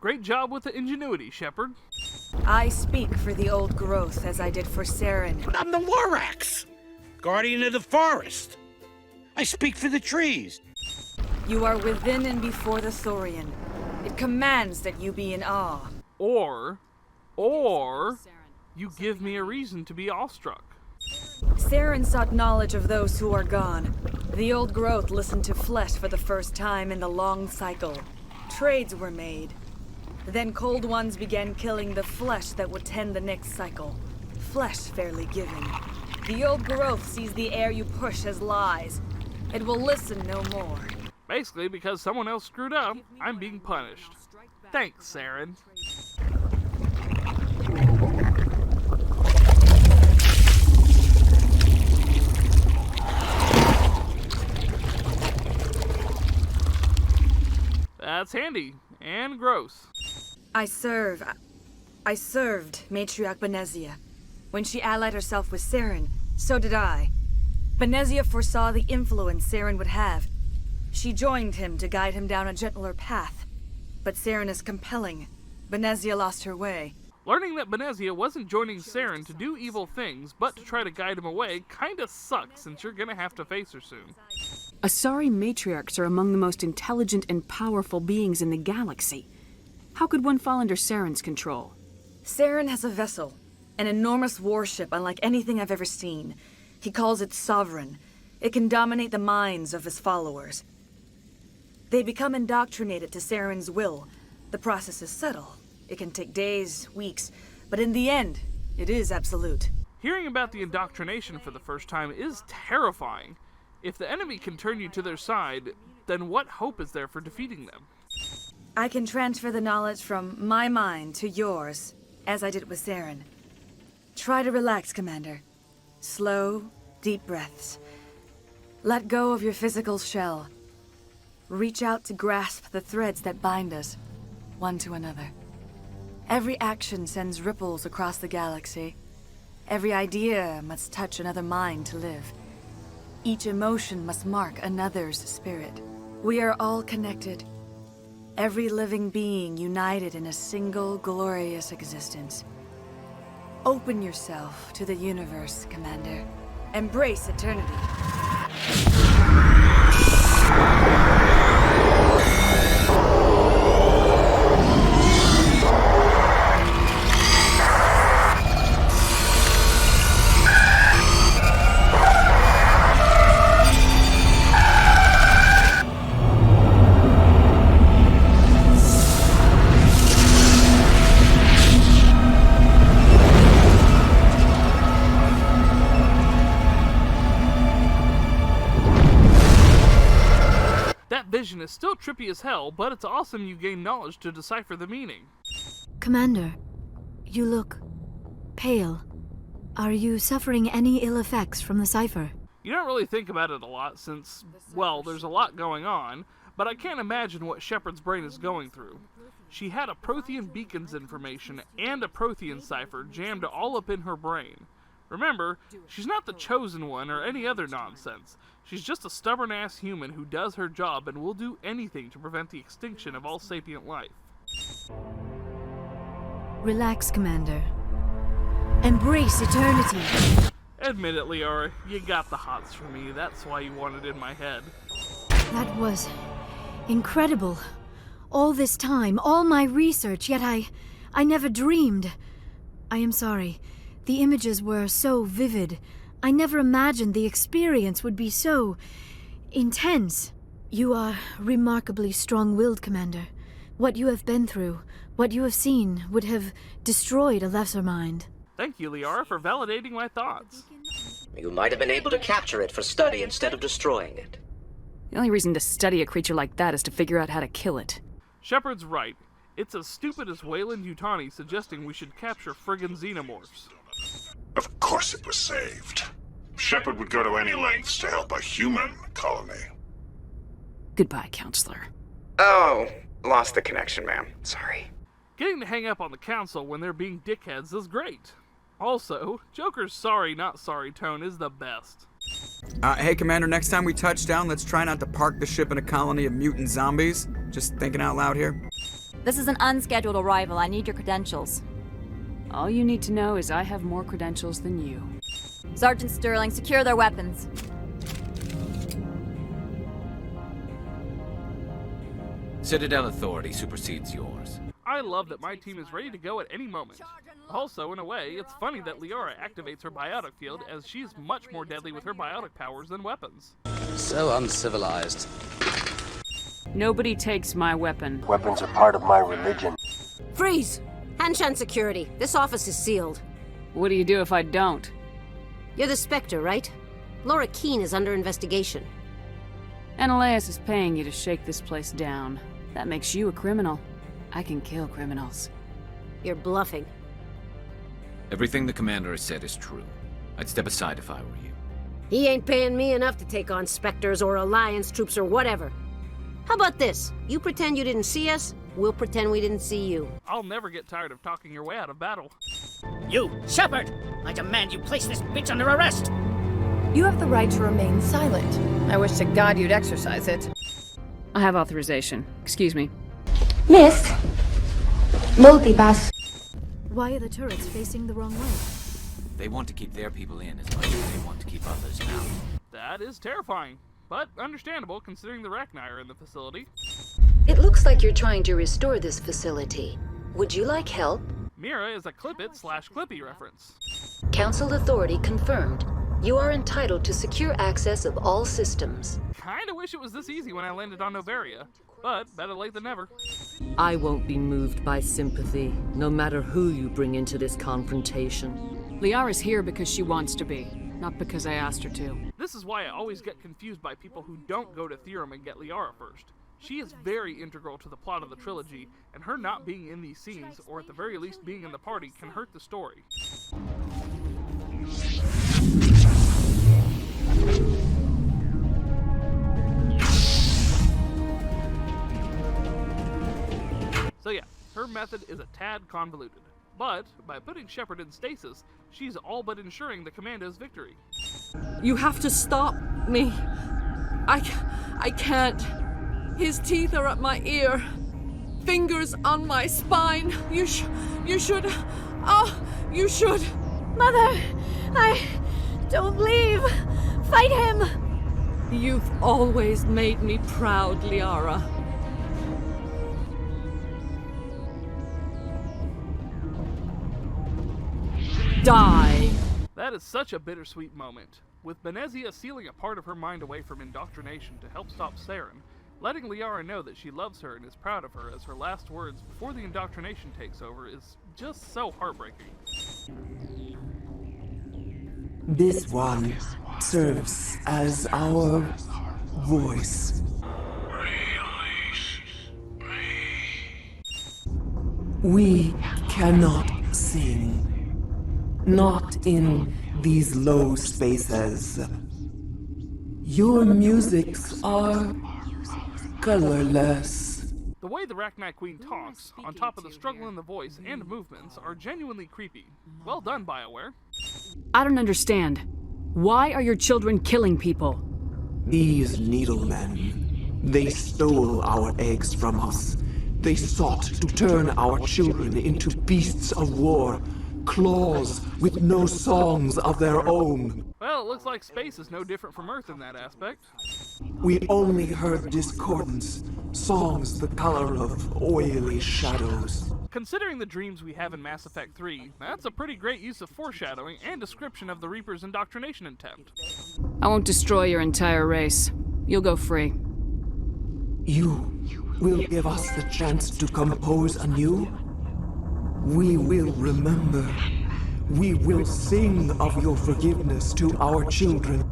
Great job with the ingenuity, Shepard.
I speak for the old growth as I did for Saren.
But I'm the Lorax, guardian of the forest. I speak for the trees.
You are within and before the Thorian. It commands that you be in awe.
Or you give me a reason to be awestruck.
Saren sought knowledge of those who are gone. The old growth listened to flesh for the first time in the long cycle. Trades were made. Then Cold Ones began killing the flesh that would tend the next cycle. Flesh fairly given. The old growth sees the air you push as lies. It will listen no more.
Basically, because someone else screwed up, I'm being punished. Thanks, Saren. That's handy and gross.
I served Matriarch Benezia. When she allied herself with Saren, so did I. Benezia foresaw the influence Saren would have. She joined him to guide him down a gentler path. But Saren is compelling. Benezia lost her way.
Learning that Benezia wasn't joining Saren to do evil things, but to try to guide him away, kinda sucks since you're gonna have to face her soon.
Asari matriarchs are among the most intelligent and powerful beings in the galaxy. How could one fall under Saren's control?
Saren has a vessel, an enormous warship unlike anything I've ever seen. He calls it Sovereign. It can dominate the minds of his followers. They become indoctrinated to Saren's will. The process is subtle. It can take days, weeks, but in the end, it is absolute.
Hearing about the indoctrination for the first time is terrifying. If the enemy can turn you to their side, then what hope is there for defeating them?
I can transfer the knowledge from my mind to yours, as I did with Saren. Try to relax, Commander. Slow, deep breaths. Let go of your physical shell. Reach out to grasp the threads that bind us, one to another. Every action sends ripples across the galaxy. Every idea must touch another mind to live. Each emotion must mark another's spirit. We are all connected. Every living being united in a single glorious existence. Open yourself to the universe, Commander. Embrace eternity.
Vision is still trippy as hell, but it's awesome you gain knowledge to decipher the meaning.
Commander, you look pale. Are you suffering any ill effects from the cipher?
You don't really think about it a lot since, well, there's a lot going on, but I can't imagine what Shepard's brain is going through. She had a Prothean beacon's information and a Prothean cipher jammed all up in her brain. Remember, she's not the chosen one or any other nonsense. She's just a stubborn-ass human who does her job and will do anything to prevent the extinction of all sapient life.
Relax, Commander. Embrace eternity.
Admit it, Liara, you got the hots for me. That's why you want it in my head.
That was incredible. All this time, all my research, yet I never dreamed. I am sorry. The images were so vivid. I never imagined the experience would be so intense. You are remarkably strong-willed, Commander. What you have been through, what you have seen, would have destroyed a lesser mind.
Thank you, Liara, for validating my thoughts.
You might have been able to capture it for study instead of destroying it.
The only reason to study a creature like that is to figure out how to kill it.
Shepard's right. It's as stupid as Weyland-Yutani suggesting we should capture friggin' xenomorphs.
Of course it was saved. Shepard would go to any lengths to help a human colony.
Goodbye, Counselor.
Oh, lost the connection, ma'am. Sorry.
Getting to hang up on the Council when they're being dickheads is great. Also, Joker's sorry not sorry tone is the best.
Hey Commander, next time we touch down, let's try not to park the ship in a colony of mutant zombies. Just thinking out loud here.
This is an unscheduled arrival. I need your credentials.
All you need to know is I have more credentials than you.
Sergeant Sterling, secure their weapons.
Citadel authority supersedes yours.
I love that my team is ready to go at any moment. Also, in a way, it's funny that Liara activates her biotic field, as she's much more deadly with her biotic powers than weapons.
So uncivilized.
Nobody takes my weapon.
Weapons are part of my religion.
Freeze! Hanshan security. This office is sealed.
What do you do if I don't?
You're the Spectre, right? Laura Keene is under investigation.
Ananias is paying you to shake this place down. That makes you a criminal. I can kill criminals.
You're bluffing.
Everything the commander has said is true. I'd step aside if I were you.
He ain't paying me enough to take on Spectres or Alliance troops or whatever. How about this? You pretend you didn't see us, we'll pretend we didn't see you.
I'll never get tired of talking your way out of battle.
You, Shepard! I demand you place this bitch under arrest!
You have the right to remain silent. I wish to God you'd exercise it.
I have authorization. Excuse me.
Miss! Multipass. Why are the turrets facing the wrong way?
They want to keep their people in as much as they want to keep others out.
That is terrifying, but understandable considering the Rachni are in the facility.
It looks like you're trying to restore this facility. Would you like help?
Mira is a Clippit/Clippy reference.
Council authority confirmed. You are entitled to secure access of all systems.
Kinda wish it was this easy when I landed on Noveria, but better late than never.
I won't be moved by sympathy, no matter who you bring into this confrontation.
Liara's here because she wants to be, not because I asked her to.
This is why I always get confused by people who don't go to Therum and get Liara first. She is very integral to the plot of the trilogy, and her not being in these scenes, or at the very least being in the party, can hurt the story. So yeah, her method is a tad convoluted, but by putting Shepard in stasis, she's all but ensuring the Commando's victory.
You have to stop me. I can't. His teeth are at my ear. Fingers on my spine. You should. Oh, you should.
Mother! Don't leave! Fight him!
You've always made me proud, Liara. Die!
That is such a bittersweet moment. With Benezia sealing a part of her mind away from indoctrination to help stop Saren, letting Liara know that she loves her and is proud of her as her last words before the indoctrination takes over is just so heartbreaking.
This one serves as our voice. We cannot sing. Not in these low spaces. Your musics are colorless.
The way the Rachni Queen talks, on top of the struggle in the voice and movements, are genuinely creepy. Well done, BioWare.
I don't understand. Why are your children killing people?
These needlemen, they stole our eggs from us. They sought to turn our children into beasts of war, claws with no songs of their own.
Well, it looks like space is no different from Earth in that aspect.
We only heard discordance, songs the color of oily shadows.
Considering the dreams we have in Mass Effect 3, that's a pretty great use of foreshadowing and description of the Reaper's indoctrination attempt.
I won't destroy your entire race. You'll go free.
You will give us the chance to compose anew? We will remember. We will sing of your forgiveness to our children.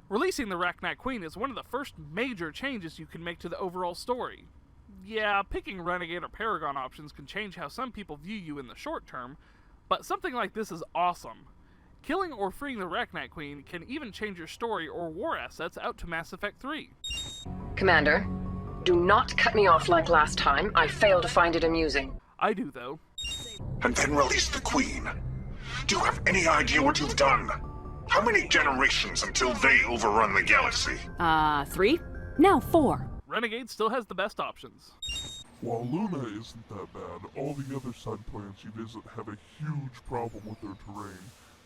Releasing the Rachni Queen is one of the first major changes you can make to the overall story. Yeah, picking Renegade or Paragon options can change how some people view you in the short term, but something like this is awesome. Killing or freeing the Rachni Queen can even change your story or war assets out to Mass Effect 3.
Commander, do not cut me off like last time. I fail to find it amusing.
I do, though.
And then release the Queen. Do you have any idea what you've done? How many generations until they overrun the galaxy?
3? Now 4.
Renegade still has the best options.
While Luna isn't that bad, all the other side planets you visit have a huge problem with their terrain,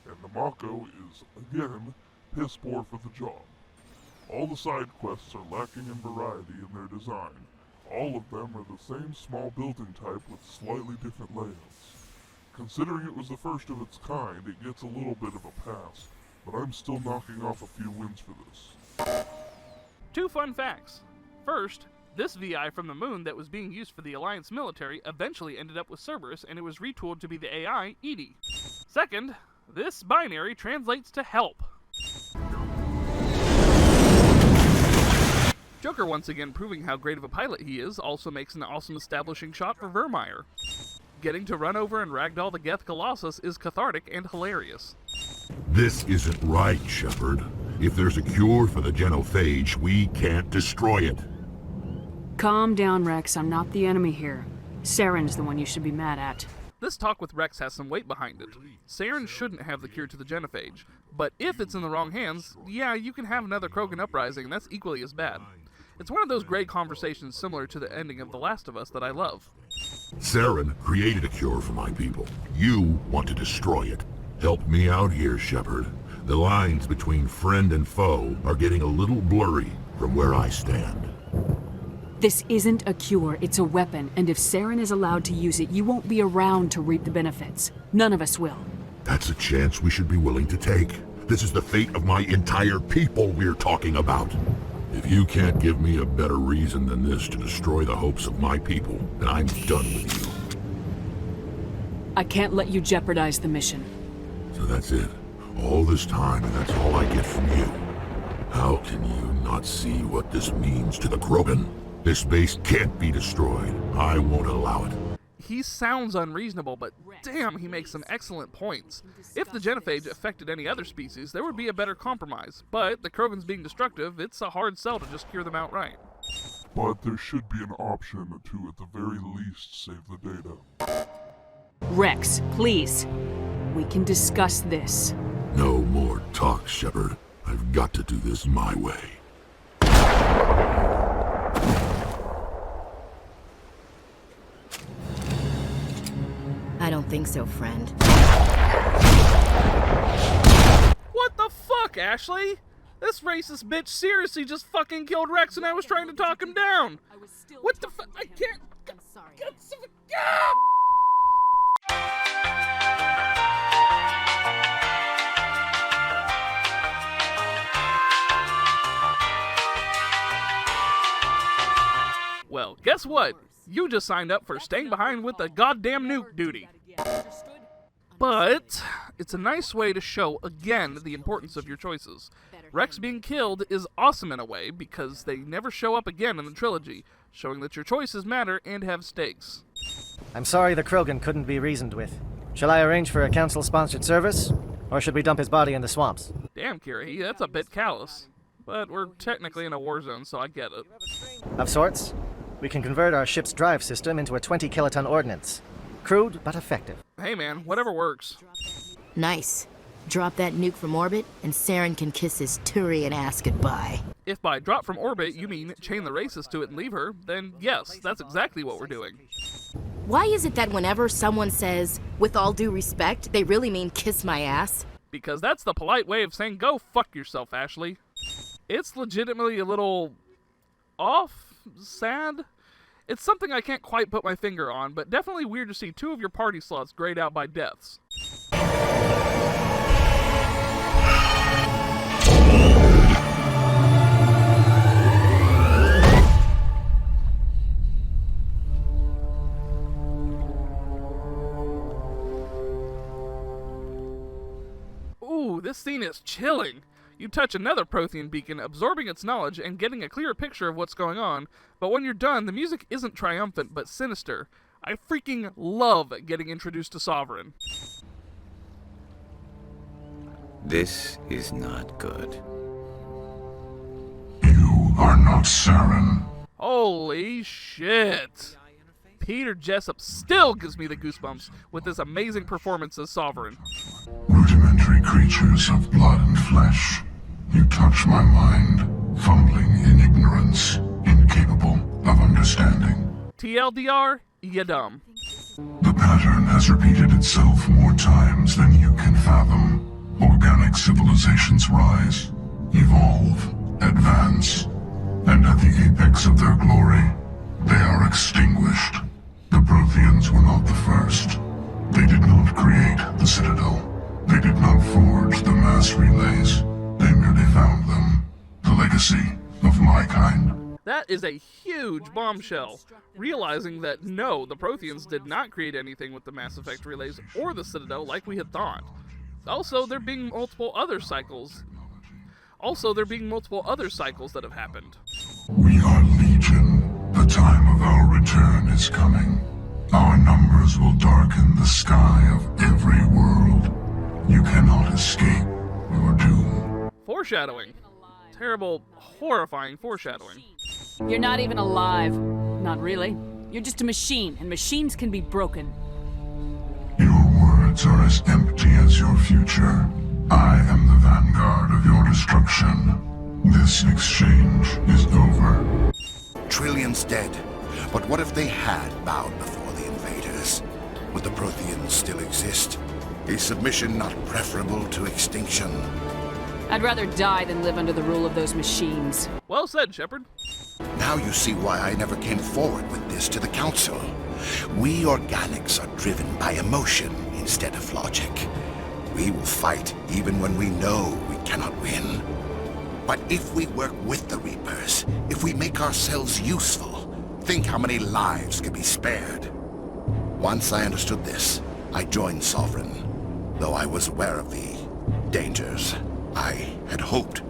and Namako is, again, piss poor for the job. All the side quests are lacking in variety in their design. All of them are the same small building type with slightly different layouts. Considering it was the first of its kind, it gets a little bit of a pass, but I'm still knocking off a few wins for this.
2 fun facts. First, this VI from the moon that was being used for the Alliance military eventually ended up with Cerberus, and it was retooled to be the AI, EDI. Second, this binary translates to help. Joker once again proving how great of a pilot he is also makes an awesome establishing shot for Virmire. Getting to run over and ragdoll the Geth Colossus is cathartic and hilarious.
This isn't right, Shepard. If there's a cure for the genophage, we can't destroy it.
Calm down, Rex. I'm not the enemy here. Saren's the one you should be mad at.
This talk with Rex has some weight behind it. Saren shouldn't have the cure to the genophage, but if it's in the wrong hands, yeah, you can have another Krogan uprising, and that's equally as bad. It's one of those great conversations similar to the ending of The Last of Us that I love.
Saren created a cure for my people. You want to destroy it. Help me out here, Shepard. The lines between friend and foe are getting a little blurry from where I stand.
This isn't a cure, it's a weapon, and if Saren is allowed to use it, you won't be around to reap the benefits. None of us will.
That's a chance we should be willing to take. This is the fate of my entire people we're talking about. If you can't give me a better reason than this to destroy the hopes of my people, then I'm done with you.
I can't let you jeopardize the mission.
So that's it. All this time, and that's all I get from you. How can you not see what this means to the Krogan? This base can't be destroyed. I won't allow it.
He sounds unreasonable, but damn, he makes some excellent points. If the genophage affected any other species, there would be a better compromise. But the Krogans being destructive, it's a hard sell to just cure them outright.
But there should be an option to, at the very least, save the data.
Rex, please. We can discuss this.
No more talk, Shepard. I've got to do this my way.
I don't think so, friend.
What the fuck, Ashley? This racist bitch seriously just fucking killed Rex and I was trying to talk him down. What the fuck? I can't. I'm sorry. Well, guess what? You just signed up for staying behind with the goddamn nuke duty. But it's a nice way to show, again, the importance of your choices. Rex being killed is awesome in a way, because they never show up again in the trilogy, showing that your choices matter and have stakes.
I'm sorry the Krogan couldn't be reasoned with. Shall I arrange for a council-sponsored service? Or should we dump his body in the swamps?
Damn, Kiri, that's a bit callous. But we're technically in a war zone, so I get it.
Of sorts. We can convert our ship's drive system into a 20-kiloton ordnance. Crude, but effective.
Hey man, whatever works.
Nice. Drop that nuke from orbit, and Saren can kiss his Turian ass goodbye.
If by drop from orbit you mean chain the racist to it and leave her, then yes, that's exactly what we're doing.
Why is it that whenever someone says, with all due respect, they really mean kiss my ass?
Because that's the polite way of saying go fuck yourself, Ashley. It's legitimately a little off, sad. It's something I can't quite put my finger on, but definitely weird to see 2 of your party slots grayed out by deaths. Ooh, this scene is chilling. You touch another Prothean beacon, absorbing its knowledge and getting a clearer picture of what's going on, but when you're done, the music isn't triumphant, but sinister. I freaking love getting introduced to Sovereign.
This is not good.
You are not Saren.
Holy shit! Peter Jessup still gives me the goosebumps with this amazing performance as Sovereign.
Rudimentary creatures of blood and flesh. You touch my mind, fumbling in ignorance, incapable of understanding.
TLDR, ya dumb.
The pattern has repeated itself more times than you can fathom. Organic civilizations rise, evolve, advance, and at the apex of their glory, they are extinguished. The Protheans were not the first. They did not create the Citadel. They did not forge the mass relays. They merely found them. The legacy of my kind.
That is a huge bombshell. Realizing that no, the Protheans did not create anything with the Mass Effect relays or the Citadel like we had thought. Also, there being multiple other cycles that have happened.
We are Legion. The time of our return is coming. Our numbers will darken the sky of every world. You cannot escape your doom.
Foreshadowing. Terrible, horrifying foreshadowing.
You're not even alive. Not really. You're just a machine, and machines can be broken.
Your words are as empty as your future. I am the vanguard of your destruction. This exchange is over.
Trillions dead. But what if they had bowed before the invaders? Would the Protheans still exist? Is submission not preferable to extinction?
I'd rather die than live under the rule of those machines.
Well said, Shepard.
Now you see why I never came forward with this to the Council. We organics are driven by emotion instead of logic. We will fight even when we know we cannot win. But if we work with the Reapers, if we make ourselves useful, think how many lives could be spared. Once I understood this, I joined Sovereign, though I was aware of the dangers. I had hoped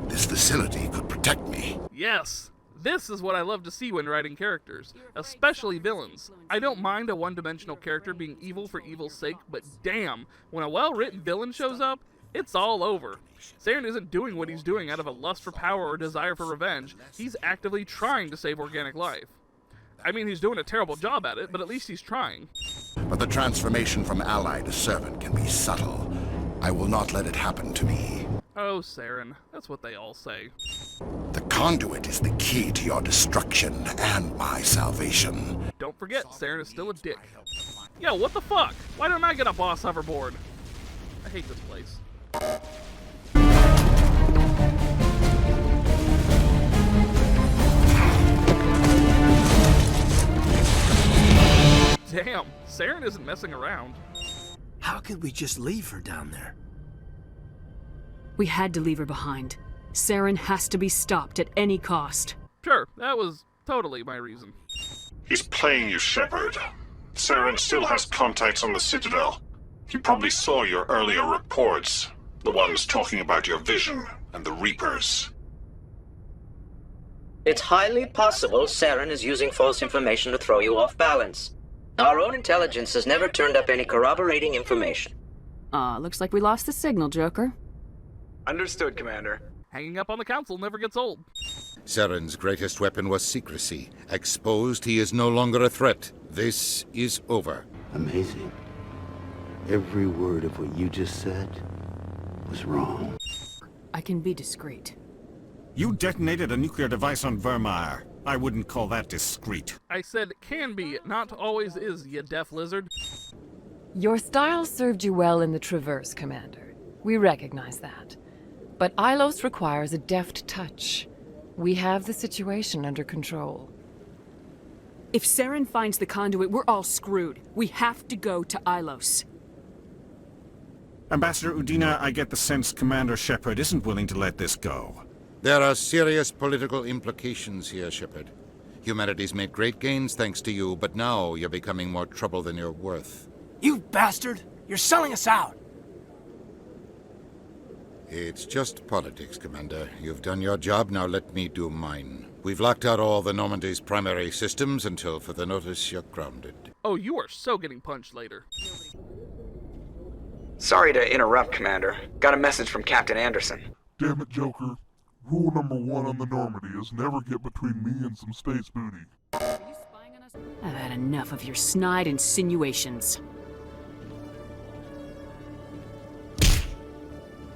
this facility could protect me.
Yes, this is what I love to see when writing characters, especially villains. I don't mind a one-dimensional character being evil for evil's sake, but damn, when a well-written villain shows up, it's all over. Saren isn't doing what he's doing out of a lust for power or desire for revenge. He's actively trying to save organic life. I mean, he's doing a terrible job at it, but at least he's trying.
But the transformation from ally to servant can be subtle. I will not let it happen to me.
Oh, Saren, that's what they all say.
The conduit is the key to your destruction and my salvation.
Don't forget, Saren is still a dick. Yo, what the fuck? Why don't I get a boss hoverboard? I hate this place. Damn, Saren isn't messing around.
How could we just leave her down there?
We had to leave her behind. Saren has to be stopped at any cost.
Sure, that was totally my reason.
He's playing you, Shepard. Saren still has contacts on the Citadel. He probably saw your earlier reports, the ones talking about your vision
and the Reapers.
It's highly possible Saren is using false information to throw you off balance. Our own intelligence has never turned up any corroborating information.
Looks like we lost the signal, Joker.
Understood, Commander.
Hanging up on the council never gets old.
Saren's greatest weapon was secrecy. Exposed, he is no longer a threat. This is over.
Amazing. Every word of what you just said was wrong.
I can be discreet.
You detonated a nuclear device on Virmire. I wouldn't call that discreet.
I said can be, not always is, you deaf lizard.
Your style served you well in the Traverse, Commander. We recognize that. But Ilos requires a deft touch. We have the situation under control.
If Saren finds the conduit, we're all screwed. We have to go to Ilos.
Ambassador Udina, I get the sense Commander Shepard isn't willing to let this go.
There are serious political implications here, Shepard. Humanity's made great gains thanks to you, but now you're becoming more trouble than you're worth.
You bastard! You're selling us out!
It's just politics, Commander. You've done your job, now let me do mine. We've locked out all the Normandy's primary systems until further notice you're grounded.
Oh, you are so getting punched later.
Sorry to interrupt, Commander. Got a message from Captain Anderson.
Damn it, Joker. Rule number 1 on the Normandy is never get between me and some space booty.
I've had enough of your snide insinuations.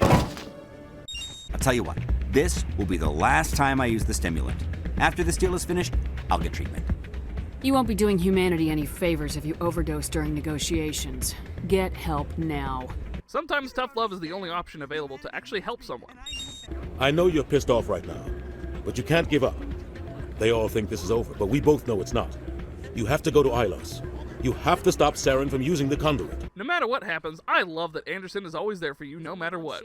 I'll tell you what, this will be the last time I use the stimulant. After this deal is finished, I'll get treatment.
You won't be doing humanity any favors if you overdose during negotiations. Get help now.
Sometimes tough love is the only option available to actually help someone.
I know you're pissed off right now, but you can't give up. They all think this is over, but we both know it's not. You have to go to Ilos. You have to stop Saren from using the conduit.
No matter what happens, I love that Anderson is always there for you no matter what.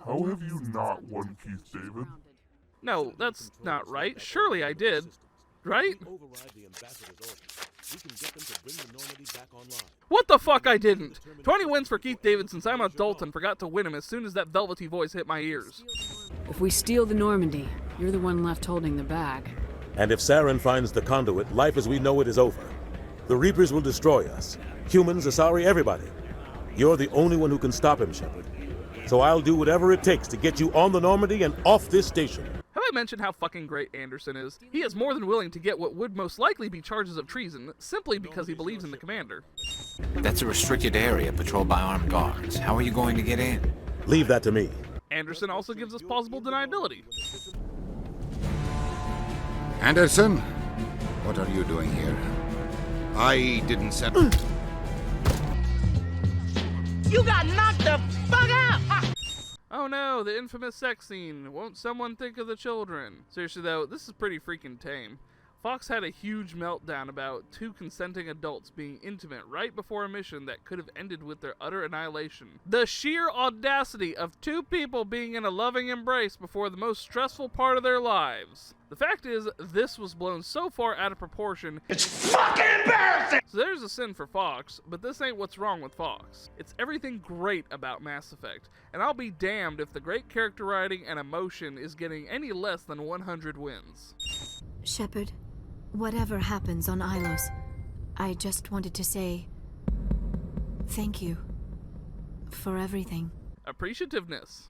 How have you not won, Keith David?
No, that's not right. Surely I did. Right? What the fuck I didn't? 20 wins for Keith David since I'm an adult and forgot to win him as soon as that velvety voice hit my ears.
If we steal the Normandy, you're the one left holding the bag.
And if Saren finds the conduit, life as we know it is over. The Reapers will destroy us. Humans, Asari, everybody. You're the only one who can stop him, Shepard. So I'll do whatever it takes to get you on the Normandy and off this station.
Have I mentioned how fucking great Anderson is? He is more than willing to get what would most likely be charges of treason, simply because he believes in the commander.
That's a restricted area patrolled by armed guards. How are you going to get in?
Leave that to me.
Anderson also gives us plausible deniability.
Anderson, what are you doing here? I didn't send...
You got knocked the fuck out!
Oh no, the infamous sex scene. Won't someone think of the children? Seriously though, this is pretty freaking tame. Fox had a huge meltdown about 2 consenting adults being intimate right before a mission that could have ended with their utter annihilation. The sheer audacity of 2 people being in a loving embrace before the most stressful part of their lives. The fact is, this was blown so far out of proportion, it's fucking embarrassing! So there's a sin for Fox, but this ain't what's wrong with Fox. It's everything great about Mass Effect, and I'll be damned if the great character writing and emotion is getting any less than 100 wins.
Shepard, whatever happens on Ilos, I just wanted to say thank you for everything.
Appreciativeness.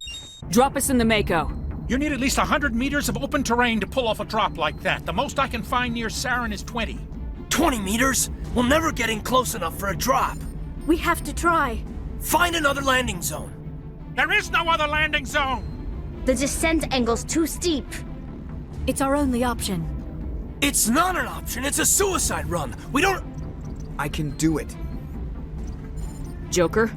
Drop us in the Mako.
You need at least 100 meters of open terrain to pull off a drop like that. The most I can find near Saren is 20. 20 meters? We'll never get in close enough for a drop.
We have to try.
Find another landing zone. There is no other landing zone!
The descent angle's too steep.
It's our only option.
It's not an option, it's a suicide run. We don't...
I can do it.
Joker?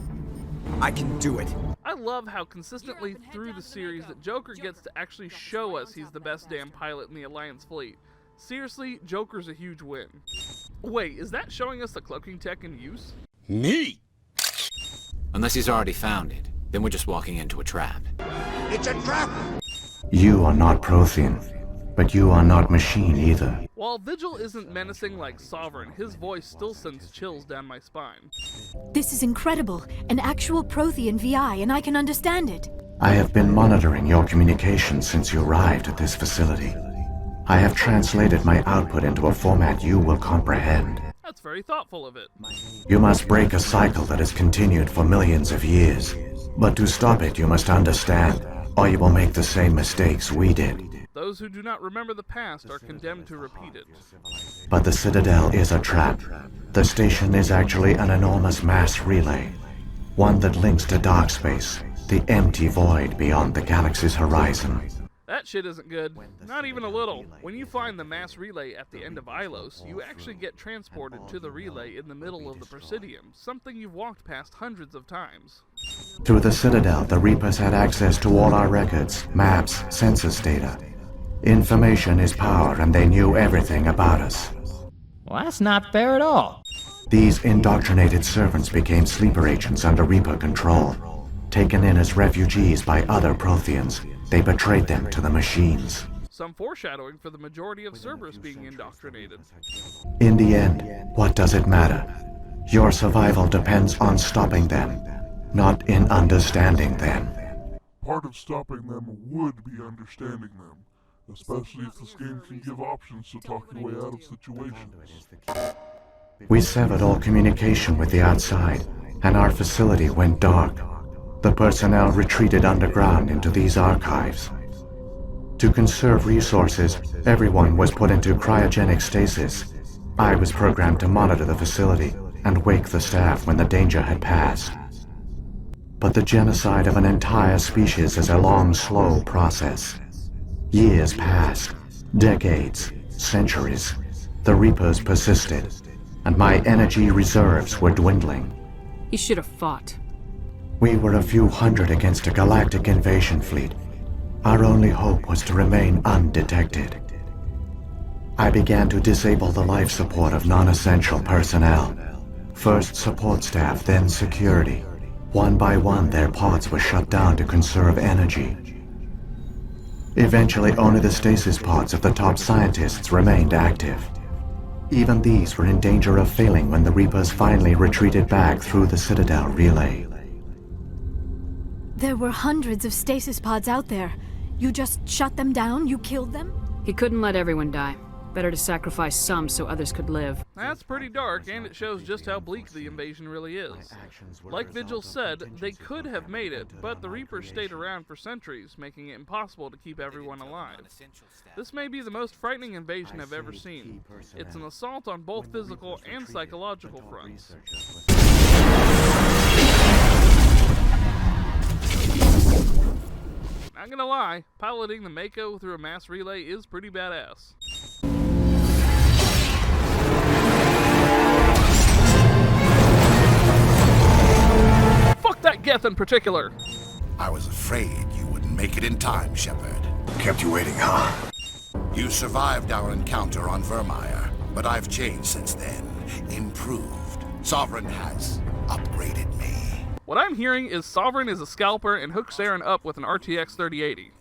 I can do it.
I love how consistently through the series that Joker gets to actually show us he's the best damn pilot in the Alliance fleet. Seriously, Joker's a huge win. Wait, is that showing us the cloaking tech in use?
Neat!
Unless he's already found it, then we're just walking into a trap.
It's a trap!
You are not Prothean, but you are not machine either.
While Vigil isn't menacing like Sovereign, his voice still sends chills down my spine.
This is incredible. An actual Prothean VI, and I can understand it.
I have been monitoring your communications since you arrived at this facility. I have translated my output into a format you will comprehend.
That's very thoughtful of it.
You must break a cycle that has continued for millions of years. But to stop it, you must understand, or you will make the same mistakes we did.
Those who do not remember the past are condemned to repeat it.
But the Citadel is a trap. The station is actually an enormous mass relay. One that links to dark space, the empty void beyond the galaxy's horizon.
That shit isn't good. Not even a little. When you find the mass relay at the end of Ilos, you actually get transported to the relay in the middle of the Presidium, something you've walked past hundreds of times.
Through the Citadel, the Reapers had access to all our records, maps, census data. Information is power, and they knew everything about us.
Well, that's not fair at all.
These indoctrinated servants became sleeper agents under Reaper control. Taken in as refugees by other Protheans, they betrayed them to the machines.
Some foreshadowing for the majority of Cerberus being indoctrinated.
In the end, what does it matter? Your survival depends on stopping them, not in understanding them.
Part of stopping them would be understanding them, especially if this game can give options to talk your way out of situations.
We severed all communication with the outside, and our facility went dark. The personnel retreated underground into these archives. To conserve resources, everyone was put into cryogenic stasis. I was programmed to monitor the facility and wake the staff when the danger had passed. But the genocide of an entire species is a long, slow process. Years passed, decades, centuries. The Reapers persisted, and my energy reserves were dwindling.
He should have fought.
We were a few hundred against a galactic invasion fleet. Our only hope was to remain undetected. I began to disable the life support of non-essential personnel. First support staff, then security. One by one, their pods were shut down to conserve energy. Eventually, only the stasis pods of the top scientists remained active. Even these were in danger of failing when the Reapers finally retreated back through the Citadel relay.
There were hundreds of stasis pods out there. You just shut them down? You killed them?
He couldn't let everyone die. Better to sacrifice some so others could live.
That's pretty dark, and it shows just how bleak the invasion really is. Like Vigil said, they could have made it, but the Reapers stayed around for centuries, making it impossible to keep everyone alive. This may be the most frightening invasion I've ever seen. It's an assault on both physical and psychological fronts. Not gonna lie, piloting the Mako through a mass relay is pretty badass. Fuck that Geth in particular!
I was afraid you wouldn't make it in time, Shepard.
Kept you waiting, huh?
You survived our encounter on Virmire, but I've changed since then. Improved. Sovereign has upgraded me.
What I'm hearing is Sovereign is a scalper and hooks Saren up with an RTX 3080.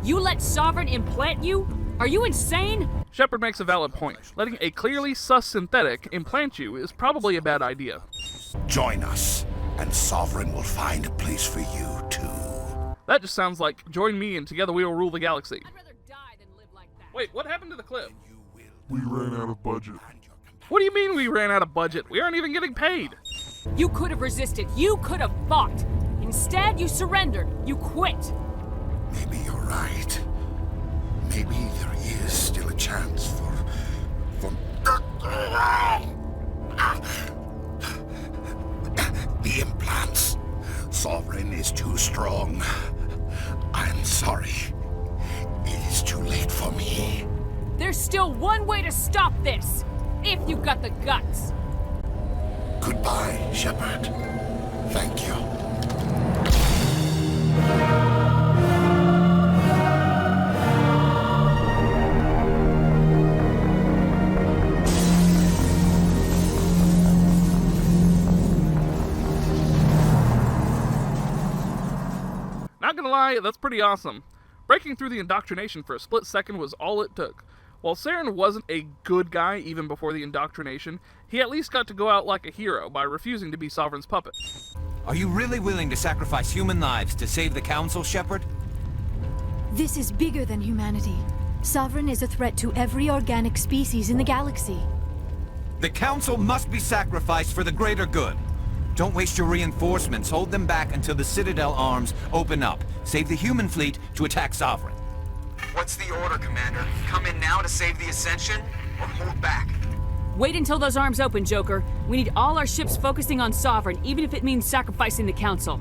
You let Sovereign implant you? Are you insane?
Shepard makes a valid point. Letting a clearly sus synthetic implant you is probably a bad idea.
Join us, and Sovereign will find a place for you, too.
That just sounds like, join me and together we will rule the galaxy. I'd rather die than live like that. Wait, what happened to the clip?
We ran out of budget.
What do you mean we ran out of budget? We aren't even getting paid.
You could have resisted. You could have fought. Instead, you surrendered. You quit.
Maybe you're right. Maybe there is still a chance for... The implants. Sovereign is too strong. I'm sorry. It is too late for me.
There's still one way to stop this. If you've got the guts.
Goodbye, Shepard. Thank you.
Not gonna lie, that's pretty awesome. Breaking through the indoctrination for a split second was all it took. While Saren wasn't a good guy even before the indoctrination, he at least got to go out like a hero by refusing to be Sovereign's puppet.
Are you really willing to sacrifice human lives to save the Council, Shepard?
This is bigger than humanity. Sovereign is a threat to every organic species in the galaxy.
The Council must be sacrificed for the greater good. Don't waste your reinforcements. Hold them back until the Citadel arms open up. Save the human fleet to attack Sovereign.
What's the order, Commander? Come in now to save the Ascension, or hold back?
Wait until those arms open, Joker. We need all our ships focusing on Sovereign, even if it means sacrificing the Council.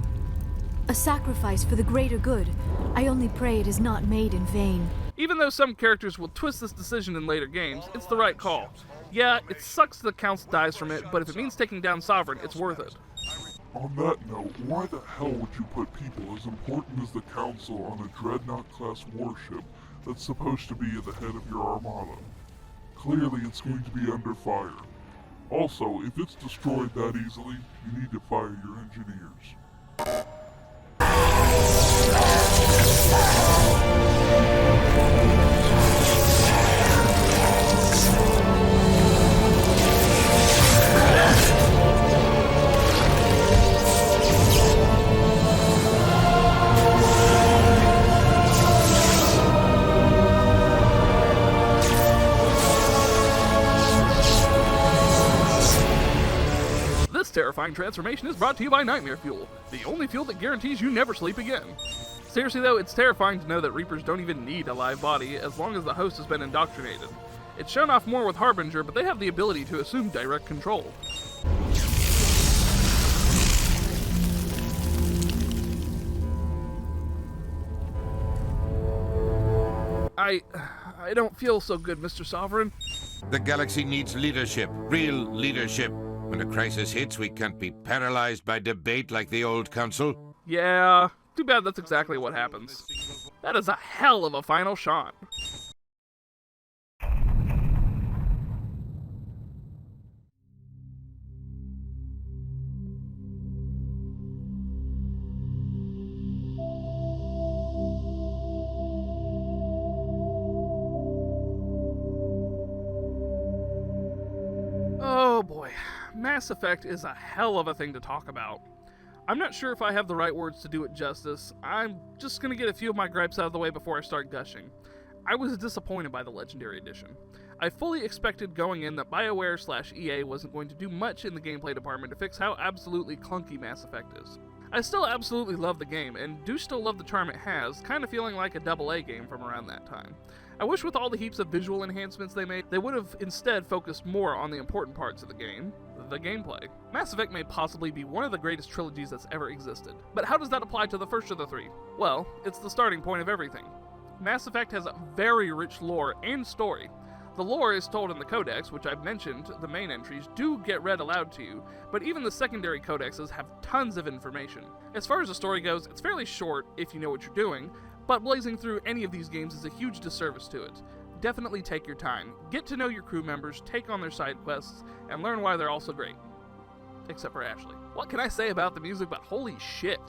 A sacrifice for the greater good. I only pray it is not made in vain.
Even though some characters will twist this decision in later games, it's the right call. Yeah, it sucks the Council dies from it, but if it means taking down Sovereign, it's worth it.
On that note, why the hell would you put people as important as the Council on a Dreadnought-class warship that's supposed to be at the head of your armada? Clearly it's going to be under fire. Also, if it's destroyed that easily, you need to fire your engineers.
This terrifying transformation is brought to you by Nightmare Fuel, the only fuel that guarantees you never sleep again. Seriously though, it's terrifying to know that Reapers don't even need a live body as long as the host has been indoctrinated. It's shown off more with Harbinger, but they have the ability to assume direct control. I don't feel so good, Mr. Sovereign.
The galaxy needs leadership, real leadership. When a crisis hits, we can't be paralyzed by debate like the old Council.
Yeah, too bad that's exactly what happens. That is a hell of a final shot. Oh boy, Mass Effect is a hell of a thing to talk about. I'm not sure if I have the right words to do it justice. I'm just gonna get a few of my gripes out of the way before I start gushing. I was disappointed by the Legendary Edition. I fully expected going in that BioWare/EA wasn't going to do much in the gameplay department to fix how absolutely clunky Mass Effect is. I still absolutely love the game, and do still love the charm it has, kind of feeling like a AA game from around that time. I wish with all the heaps of visual enhancements they made, they would have instead focused more on the important parts of the game, the gameplay. Mass Effect may possibly be one of the greatest trilogies that's ever existed. But how does that apply to the first of the three? Well, it's the starting point of everything. Mass Effect has a very rich lore and story. The lore is told in the Codex, which I've mentioned, the main entries do get read aloud to you, but even the secondary codexes have tons of information. As far as the story goes, it's fairly short if you know what you're doing, but blazing through any of these games is a huge disservice to it. Definitely take your time, get to know your crew members, take on their side quests, and learn why they're all so great. Except for Ashley. What can I say about the music but holy shit?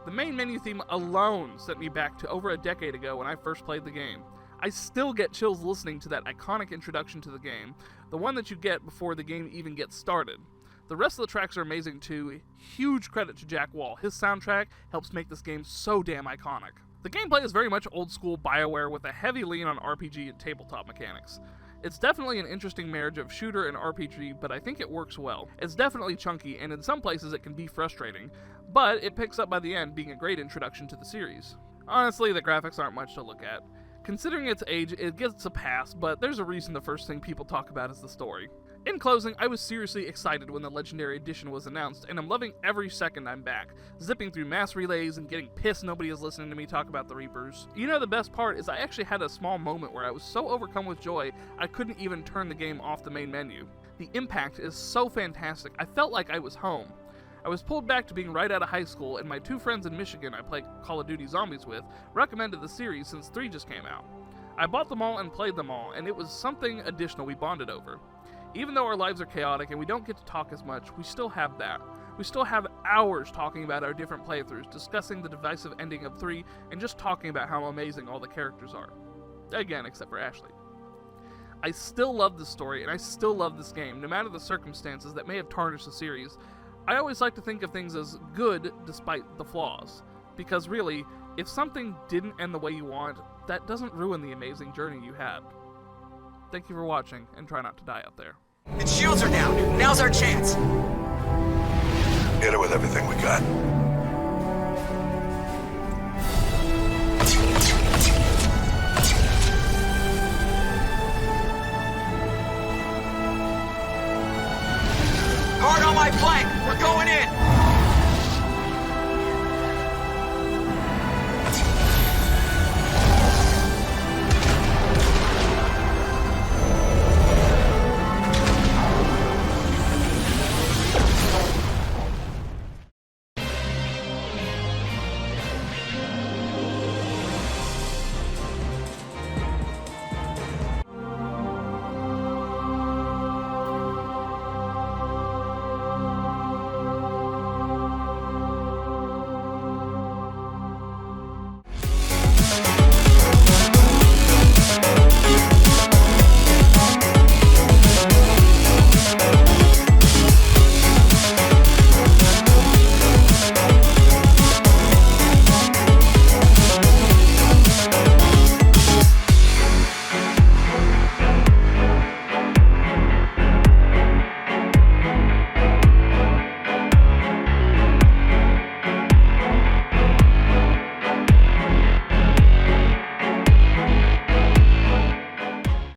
The main menu theme alone sent me back to over a decade ago when I first played the game. I still get chills listening to that iconic introduction to the game, the one that you get before the game even gets started. The rest of the tracks are amazing too. Huge credit to Jack Wall. His soundtrack helps make this game so damn iconic. The gameplay is very much old school BioWare with a heavy lean on RPG and tabletop mechanics. It's definitely an interesting marriage of shooter and RPG, but I think it works well. It's definitely chunky, and in some places it can be frustrating, but it picks up by the end, being a great introduction to the series. Honestly, the graphics aren't much to look at. Considering its age, it gets a pass, but there's a reason the first thing people talk about is the story. In closing, I was seriously excited when the Legendary Edition was announced, and I'm loving every second I'm back, zipping through mass relays and getting pissed nobody is listening to me talk about the Reapers. You know, the best part is I actually had a small moment where I was so overcome with joy, I couldn't even turn the game off the main menu. The impact is so fantastic, I felt like I was home. I was pulled back to being right out of high school, and my two friends in Michigan I play Call of Duty Zombies with recommended the series since 3 just came out. I bought them all and played them all, and it was something additional we bonded over. Even though our lives are chaotic and we don't get to talk as much, we still have that. We still have hours talking about our different playthroughs, discussing the divisive ending of 3, and just talking about how amazing all the characters are. Again, except for Ashley. I still love this story, and I still love this game, no matter the circumstances that may have tarnished the series. I always like to think of things as good despite the flaws, because really, if something didn't end the way you want, that doesn't ruin the amazing journey you had. Thank you for watching, and try not to die out there.
Its shields are down. Now's our chance.
Hit it with everything we got.
Hard on my flank. We're going in.